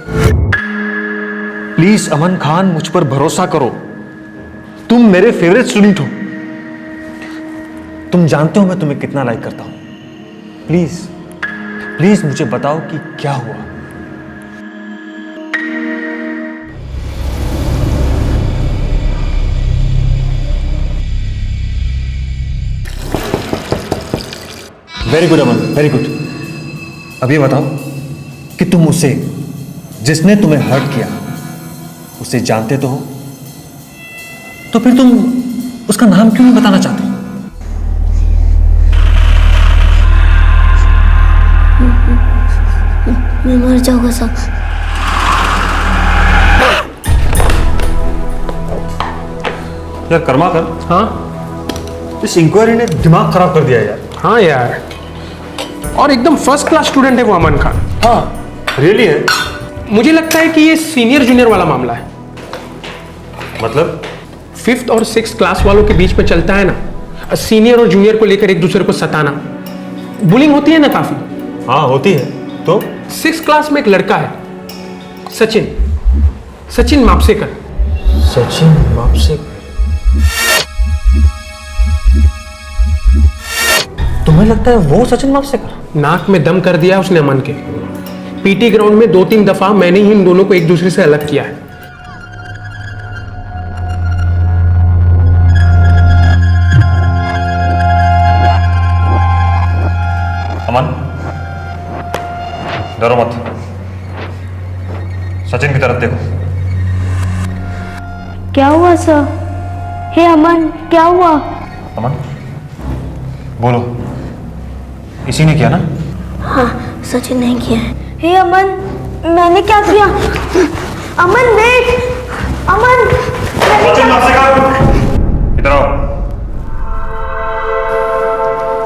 प्लीज अमन खान, मुझ पर भरोसा करो। तुम मेरे फेवरेट स्टूडेंट हो। तुम जानते हो मैं तुम्हें कितना लाइक करता हूं। प्लीज प्लीज मुझे बताओ कि क्या हुआ। वेरी गुड अमन, वेरी गुड। अब ये बताओ कि तुम उसे, जिसने तुम्हें हर्ट किया, उसे जानते तो हो, तो फिर तुम उसका नाम क्यों नहीं बताना चाहते? मैं मर जाऊंगा सब। यार कर्मा कर, हाँ इस इंक्वायरी ने दिमाग खराब कर दिया यार। हाँ यार, और एकदम फर्स्ट क्लास स्टूडेंट है वो अमन खान। हाँ रियली है। मुझे लगता है कि ये सीनियर जूनियर वाला मामला है। मतलब 5th और 6th क्लास वालों के बीच में चलता है ना, सीनियर और जूनियर को लेकर एक दूसरे को सताना, बुलिंग होती है ना काफी। हाँ होती है। तो 6th क्लास में एक लड़का है, सचिन मापसेकर। सचिन मापसेकर? तुम्हें लगता है वो सचिन मापसेकर? नाक में दम कर दिया उसने अमन के। पीटी ग्राउंड में 2-3 दफा मैंने ही इन दोनों को एक दूसरे से अलग किया है। अमन डरो मत, सचिन की तरफ देखो। क्या हुआ सर? हे अमन, क्या हुआ? अमन बोलो, इसी ने किया ना? हाँ सचिन नहीं किया है। हे अमन, मैंने क्या किया? अमन देख, अमन मैंने इधर आओ।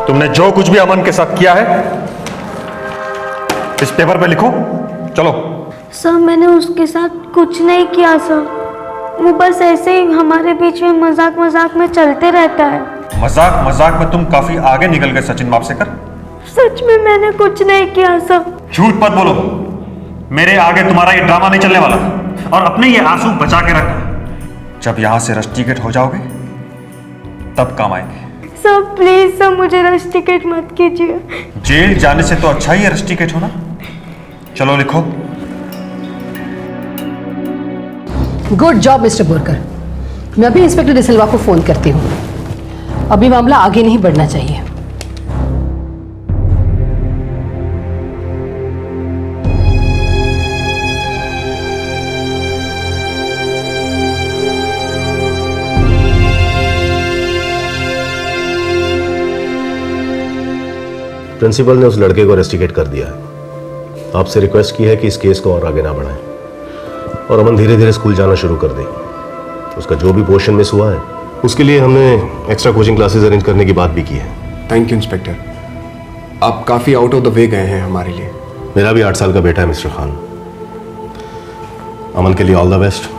तुमने जो कुछ भी अमन के साथ किया है इस पेपर पे लिखो। चलो। सर मैंने उसके साथ कुछ नहीं किया सर, वो बस ऐसे ही हमारे बीच में मजाक मजाक में चलते रहता है। मजाक मजाक में तुम काफी आगे निकल गए सचिन मापसेकर। सच में मैंने कुछ नहीं किया सर। झूठ मत बोलो, मेरे आगे तुम्हारा ये ड्रामा नहीं चलने वाला। और अपने ये आंसू बचा के रखना, जब यहां से रस्टिकेट हो जाओगे तब काम आएंगे। सर प्लीज सर, मुझे रस्टिकेट मत कीजिए। जेल जाने से तो अच्छा ही है रस्टिकेट होना। चलो लिखो। Good job mister Borkar. मैं अभी इंस्पेक्टर डिसिल्वा को फोन करती हूँ। अभी मामला आगे नहीं बढ़ना चाहिए। प्रिंसिपल ने उस लड़के को रेस्टिकेट कर दिया है। आपसे रिक्वेस्ट की है कि इस केस को और आगे ना बढ़ाएं और अमन धीरे धीरे स्कूल जाना शुरू कर दे। उसका जो भी पोर्शन मिस हुआ है उसके लिए हमने एक्स्ट्रा कोचिंग क्लासेस अरेंज करने की बात भी की है। थैंक यू इंस्पेक्टर, आप काफ़ी आउट ऑफ द वे गए हैं हमारे लिए। मेरा भी 8 साल का बेटा है मिस्टर खान। अमन के लिए ऑल द बेस्ट।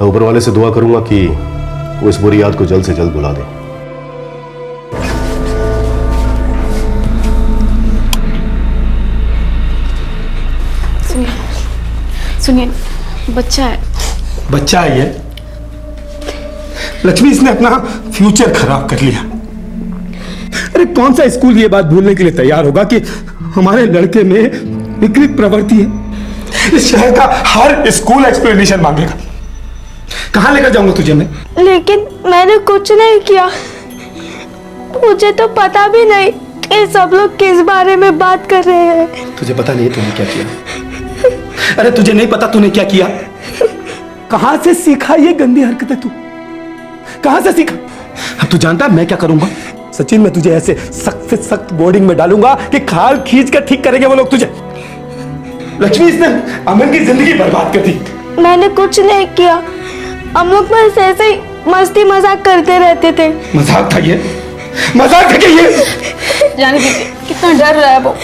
मैं ऊपर वाले से दुआ करूंगा कि वो इस बुरी याद को जल्द से जल्द भुला दे। सुनिए, बच्चा है। बच्चा है ये? लक्ष्मी, इसने अपना फ्यूचर खराब कर लिया। अरे कौन सा स्कूल ये बात भूलने के लिए तैयार होगा कि हमारे लड़के में विकृत प्रवृत्ति है? इस शहर का हर स्कूल एक्सप्लेनेशन मांगेगा। कहां लेकर जाऊंगा तुझे मैं? लेकिन मैंने कुछ नहीं किया। मुझे तो पता भी नहीं कि सब लोग किस बारे में बात कर रहे हैं। तुझे पता नहीं तूने क्या किया? अरे तुझे नहीं पता तूने क्या किया? कहां से सीखा ये गंदी हरकतें? तू कहां से सीखा? अब तू जानता है मैं क्या करूंगा? सचिन, मैं तुझे ऐसे सख्त से सख्त बोर्डिंग में डालूंगा कि खाल खींच कर ठीक करेंगे वो लोग तुझे। लक्ष्मी, इसने अमन की जिंदगी बर्बाद कर दी। मैंने कुछ नहीं किया, हम लोग बस ऐसे ही मस्ती मजाक करते रहते थे। मजाक था ये? मजाक है क्या ये? जाने दीजिए, कितना डर रहा है वो।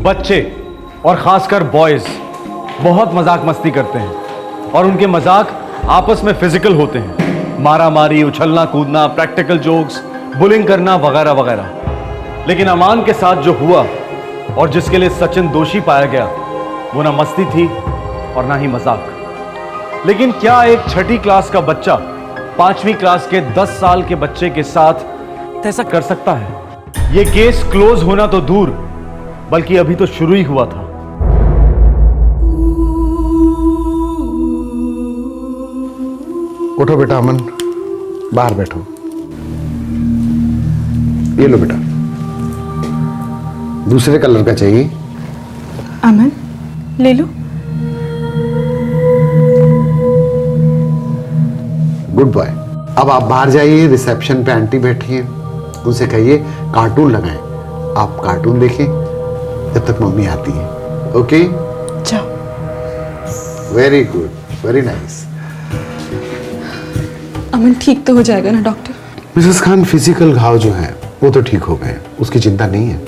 बच्चे और खासकर बॉयज बहुत मजाक मस्ती करते हैं और उनके मजाक आपस में फिजिकल होते हैं। मारा मारी, उछलना कूदना, प्रैक्टिकल जोक्स, बुलिंग करना वगैरह वगैरह। लेकिन अमान के साथ जो हुआ और जिसके लिए सचिन दोषी पाया गया वो ना मस्ती थी और ना ही मजाक। लेकिन क्या एक छठी क्लास का बच्चा 5वीं क्लास के 10 साल के बच्चे के साथ ऐसा कर सकता है? ये केस क्लोज होना तो दूर बल्कि अभी तो शुरू ही हुआ था। उठो बेटा अमन, बाहर बैठो। ये लो बेटा, दूसरे कलर का चाहिए। अमन ले लो। Good boy. अब आप बाहर जाइए, रिसेप्शन पे आंटी बैठी हैं, उनसे कहिए कार्टून लगाएं। आप कार्टून देखें जब तक मम्मी आती है। ओके, जाओ। Very good, very nice. Aman ठीक तो हो जाएगा ना डॉक्टर? मिसेस खान, फिजिकल घाव जो है वो तो ठीक हो गए, उसकी चिंता नहीं है,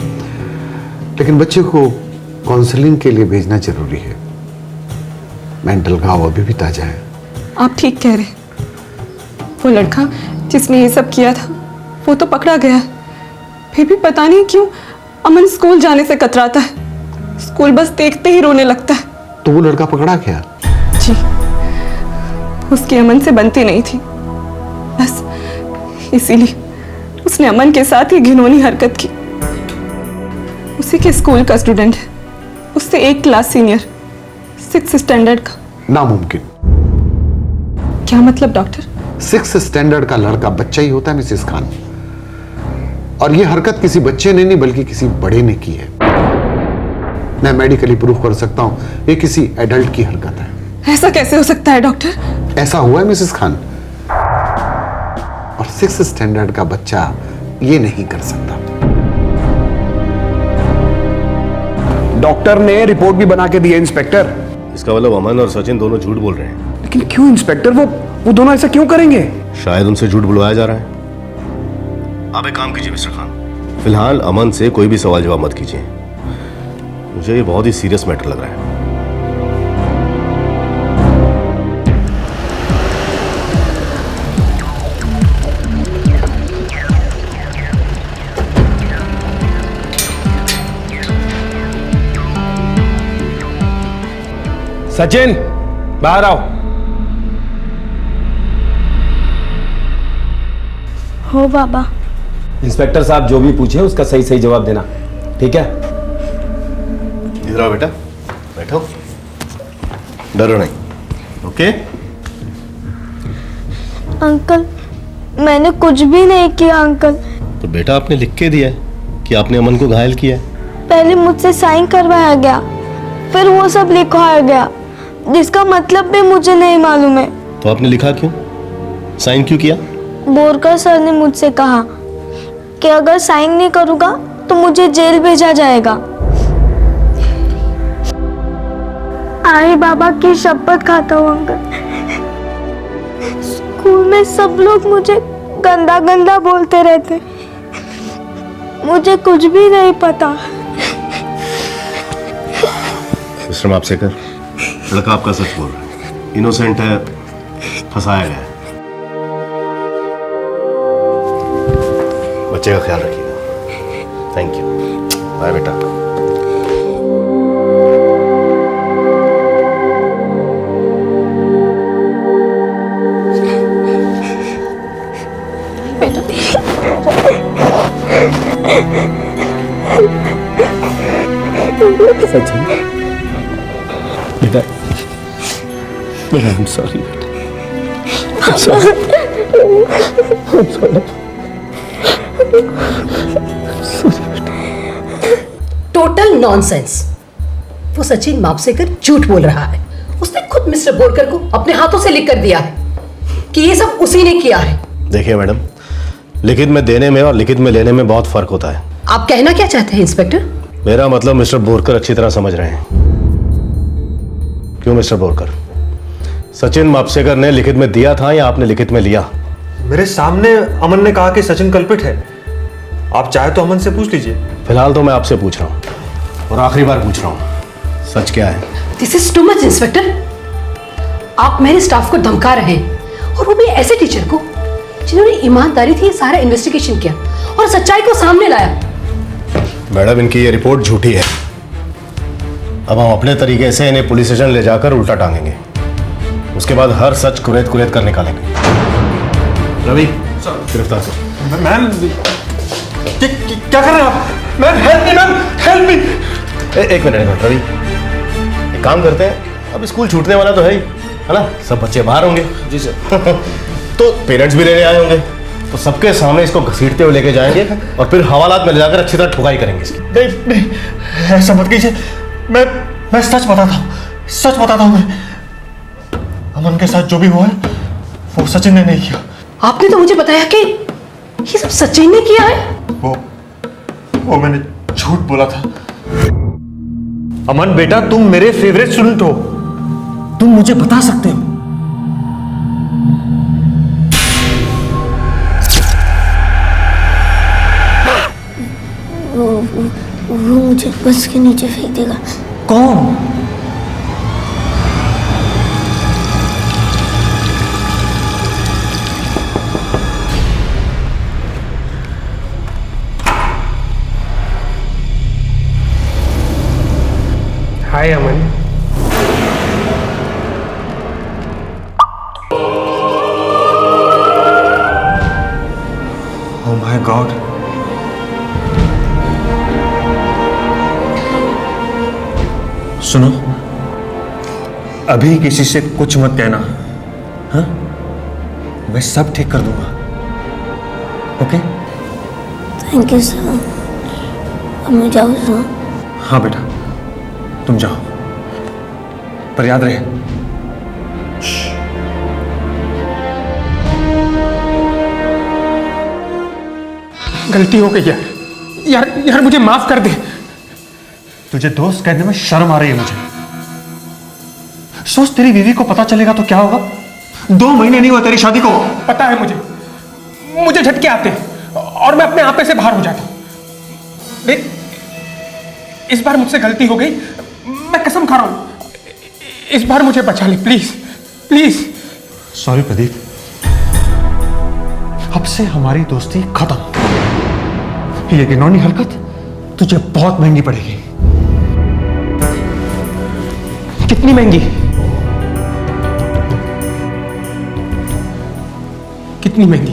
लेकिन बच्चे को काउंसलिंग के लिए भेजना जरूरी है। मेंटल घाव अभी भी ताजा है। आप ठीक कह रहे हैं। वो लड़का जिसने ये सब किया था वो तो पकड़ा गया, फिर भी पता नहीं क्यों अमन स्कूल जाने से कतराता है। स्कूल बस देखते ही रोने लगता है। तो वो लड़का पकड़ा गया? जी, उसकी अमन से बनती नहीं थी, बस इसीलिए उसने अमन के साथ ही घिनौनी हरकत की। उसी के स्कूल का स्टूडेंट है, उससे 1 क्लास सीनियर, 6th स्टैंडर्ड का। नामुमकिन। क्या मतलब डॉक्टर? 6th स्टैंडर्ड का लड़का बच्चा ही होता है मिसेस खान, और ये हरकत किसी बच्चे ने नहीं बल्कि किसी बड़े ने की है। मैं मेडिकली प्रूफ कर सकता हूं ये किसी एडल्ट की हरकत है। ऐसा कैसे हो सकता है डॉक्टर? ऐसा हुआ है मिसेस खान, और 6th स्टैंडर्ड का बच्चा ये नहीं कर सकता। डॉक्टर ने रिपोर्ट भी बना के दी है इंस्पेक्टर। इसका मतलब अमन और सचिन दोनों झूठ बोल रहे हैं। लेकिन क्यों इंस्पेक्टर, वो दोनों ऐसा क्यों करेंगे? शायद उनसे झूठ बुलवाया जा रहा है। आप एक काम कीजिए मिस्टर खान, फिलहाल अमन से कोई भी सवाल जवाब मत कीजिए। मुझे ये बहुत ही सीरियस मैटर लग रहा है। सचिन, बाहर आओ। हो बाबा। इंस्पेक्टर साहब जो भी पूछे उसका सही सही जवाब देना, ठीक है? इधर आओ बेटा, बैठो, डरो नहीं। ओके? अंकल, मैंने कुछ भी नहीं किया अंकल। तो बेटा आपने लिख के दिया है कि आपने अमन को घायल किया है। पहले मुझसे साइन करवाया गया, फिर वो सब लिखवाया गया जिसका मतलब भी मुझे नहीं मालूम है। तो आपने लिखा क्यों, साइन क्यों किया? बोरकर सर ने मुझसे कहा कि अगर साइन नहीं करूंगा तो मुझे जेल भेजा जाएगा। आई बाबा की शपथ खाता हूँ अंकल, स्कूल में सब लोग मुझे गंदा गंदा बोलते रहते, मुझे कुछ भी नहीं पता। मिस्टर मापसेकर, लड़का आपका सच बोल रहा है, इनोसेंट है, फंसाया गया है। बच्चे का ख्याल रखिएगा। थैंक यू, बाय बेटा। सचिन बेटा, आई एम सॉरी बेटा, I'm sorry. I'm sorry. Total nonsense. वो सचिन मापसेकर झूठ बोल रहा है। उसने खुद मिस्टर बोरकर को अपने हाथों से लिख कर दिया है कि ये सब उसी ने किया है। देखिए मैडम, लिखित में देने में और लिखित में लेने में बहुत फर्क होता है। आप कहना क्या चाहते हैं इंस्पेक्टर? मेरा मतलब मिस्टर बोरकर अच्छी तरह समझ रहे हैं। क्यों मिस्टर बोरकर, सचिन मापसेकर ने लिखित में दिया था या आपने लिखित में लिया? मेरे सामने अमन ने कहा कि सचिन कल्पित है। आप चाहे तो अमन से पूछ लीजिए। फिलहाल तो मैं आपसे पूछ रहा हूँ और आखिरी बार पूछ रहा हूँ, सच क्या है? This is too much inspector. आप मेरे स्टाफ को धमका रहे हैं और वो भी ऐसे टीचर को जिन्होंने ईमानदारी से सारा इन्वेस्टिगेशन किया और सच्चाई को सामने लाया। मैडम, इनकी ये रिपोर्ट झूठी है। अब हम अपने तरीके से इन्हें पुलिस स्टेशन ले जाकर उल्टा टांगेंगे, उसके बाद हर सच कुरेद कुरेद कर निकालेंगे। रवि, गिरफ्तार करो। मैम, क्या कर रहे हैं आप? Ma'am help me, ma'am help me. एक मिनट रवि, एक काम करते हैं, अब स्कूल छूटने वाला तो है ना? सब बच्चे बाहर होंगे। जी सर। तो पेरेंट्स भी लेने आए होंगे, तो सबके सामने इसको घसीटते हुए लेके जाएंगे और फिर हवालात में ले जाकर अच्छी तरह ठुकाई करेंगे इसकी। नहीं नहीं, ऐसा मत कीजिए। मैं सच बताता हूँ। मैं अमन के साथ जो भी हुआ है वो सचिन ने नहीं किया। आपने तो मुझे बताया कि ये सब सचिन ने किया है। वो मैंने झूठ बोला था। अमन बेटा, तुम मेरे फेवरेट स्टूडेंट हो, तुम मुझे बता सकते हो। वो मुझे बस के नीचे फेंक देगा। कौन? Hi Aman. Oh my God. सुनो, अभी किसी से कुछ मत कहना, हाँ? मैं सब ठीक कर दूंगा। ओके? Thank you sir. अब मैं जाऊँ सर? हाँ बेटा, तुम जाओ, पर याद रहे गलती हो गई यार मुझे माफ कर दे। तुझे दोस्त कहने में शर्म आ रही है मुझे। सोच, तेरी बीवी को पता चलेगा तो क्या होगा? 2 महीने नहीं हुआ तेरी शादी को। पता है मुझे झटके आते हैं और मैं अपने आपे से बाहर हो जाता हूं। देख, इस बार मुझसे गलती हो गई, मैं कसम खा रहा हूं। इस बार मुझे बचा ले प्लीज प्लीज। सॉरी प्रदीप, अब से हमारी दोस्ती खत्म। ये घिनौनी हरकत तुझे बहुत महंगी पड़ेगी। कितनी महंगी? कितनी महंगी?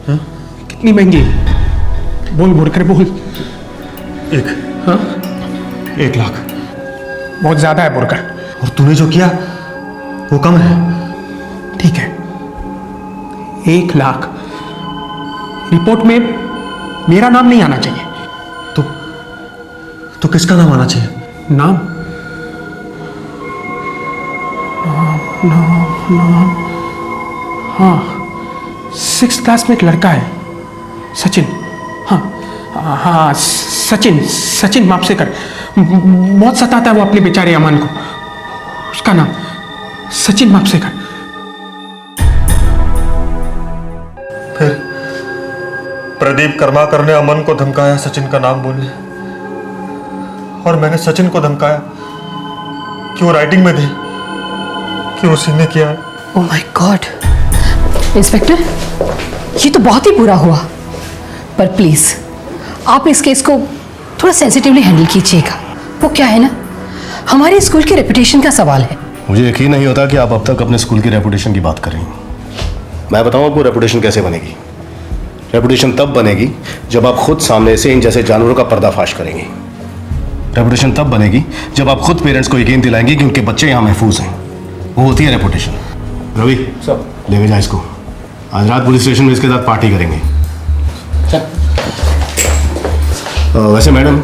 हाँ? कितनी महंगी? बोल कर बोल। 1 लाख। बहुत ज्यादा है बोरकर। और तूने जो किया वो कम है। ठीक है, 1 लाख। रिपोर्ट में मेरा नाम नहीं आना चाहिए। तो किसका नाम आना चाहिए? नाम? हाँ, 6th क्लास में एक लड़का है, सचिन। हाँ, सचिन मापसेकर। बहुत सताता है वो अपने बेचारे अमन को। उसका नाम सचिन मापसेकर। फिर प्रदीप कर्माकर ने अमन को धमकाया सचिन का नाम बोलने, और मैंने सचिन को धमकाया कि वो राइटिंग में दे कि उसी ने किया है। ओह माय गॉड। इंस्पेक्टर, ये तो बहुत ही बुरा हुआ, पर प्लीज आप इस केस को थोड़ा सेंसिटिवली हैंडल कीजिएगा। वो क्या है ना, हमारे स्कूल की रेपुटेशन का सवाल है। मुझे यकीन नहीं होता कि आप अब तक अपने स्कूल की रेपुटेशन की बात कर रही हैं। मैं बताऊं आपको रेपुटेशन कैसे बनेगी। रेपुटेशन तब बनेगी जब आप खुद सामने से इन जैसे जानवरों का पर्दाफाश करेंगे। रेपुटेशन तब बनेगी जब आप खुद पेरेंट्स को यकीन दिलाएंगे कि उनके बच्चे यहाँ महफूज हैं। वो होती है रेपुटेशन। रवि, सब लेके जा इसको। आज रात पुलिस स्टेशन में इसके साथ पार्टी करेंगे। वैसे मैडम,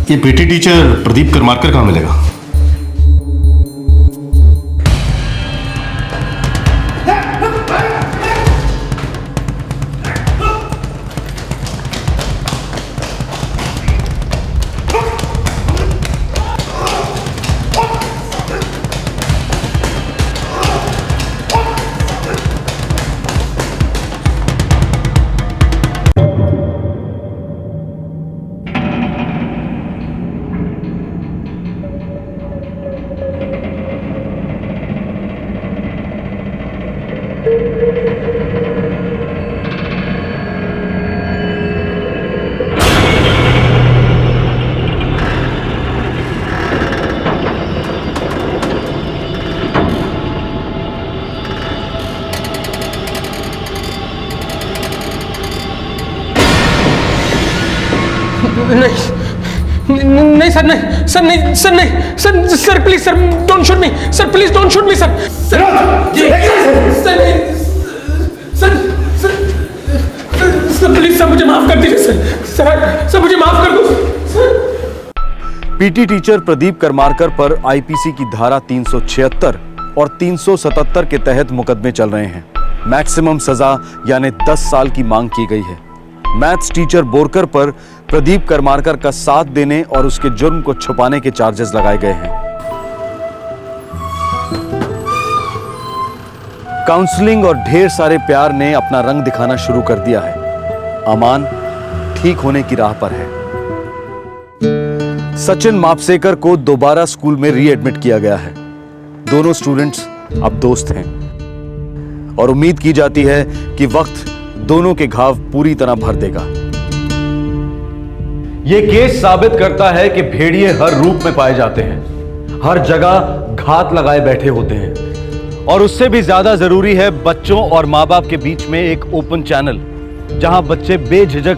ये पीटी टीचर प्रदीप करमारकर कहाँ मिलेगा? नहीं सर, नहीं सर, नहीं सर, नहीं sir, sir please sir, don't shoot me sir, please don't shoot me sir, sir sir please sir, मुझे माफ कर दीजिए सर, मुझे माफ कर दो सर। पीटी टीचर प्रदीप करमारकर पर आईपीसी की धारा 376 और 377 के तहत मुकदमे चल रहे हैं। मैक्सिमम सजा यानी 10 साल की मांग की गई है। मैथ्स टीचर बोरकर पर प्रदीप करमारकर का साथ देने और उसके जुर्म को छुपाने के चार्जेस लगाए गए हैं। काउंसलिंग और ढेर सारे प्यार ने अपना रंग दिखाना शुरू कर दिया है। अमान ठीक होने की राह पर है। सचिन मापसेकर को दोबारा स्कूल में रीएडमिट किया गया है। दोनों स्टूडेंट्स अब दोस्त हैं और उम्मीद की जाती है कि वक्त दोनों के घाव पूरी तरह भर देगा। यह केस साबित करता है कि भेड़िए हर रूप में पाए जाते हैं, हर जगह घात लगाए बैठे होते हैं और उससे भी ज्यादा जरूरी है बच्चों और मां बाप के बीच में एक ओपन चैनल, जहां बच्चे बेझिझक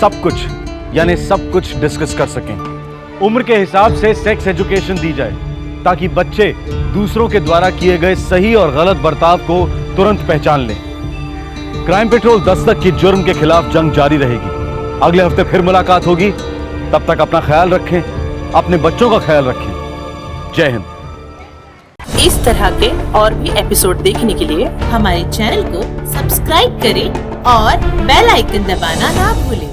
सब कुछ यानी सब कुछ डिस्कस कर सकें। उम्र के हिसाब से सेक्स एजुकेशन दी जाए ताकि बच्चे दूसरों के द्वारा किए गए सही और गलत बर्ताव को तुरंत पहचान लें। क्राइम पेट्रोल दस्तक की जुर्म के खिलाफ जंग जारी रहेगी। अगले हफ्ते फिर मुलाकात होगी। तब तक अपना ख्याल रखें, अपने बच्चों का ख्याल रखें। जय हिंद। इस तरह के और भी एपिसोड देखने के लिए हमारे चैनल को सब्सक्राइब करें और बेल आइकन दबाना ना भूलें।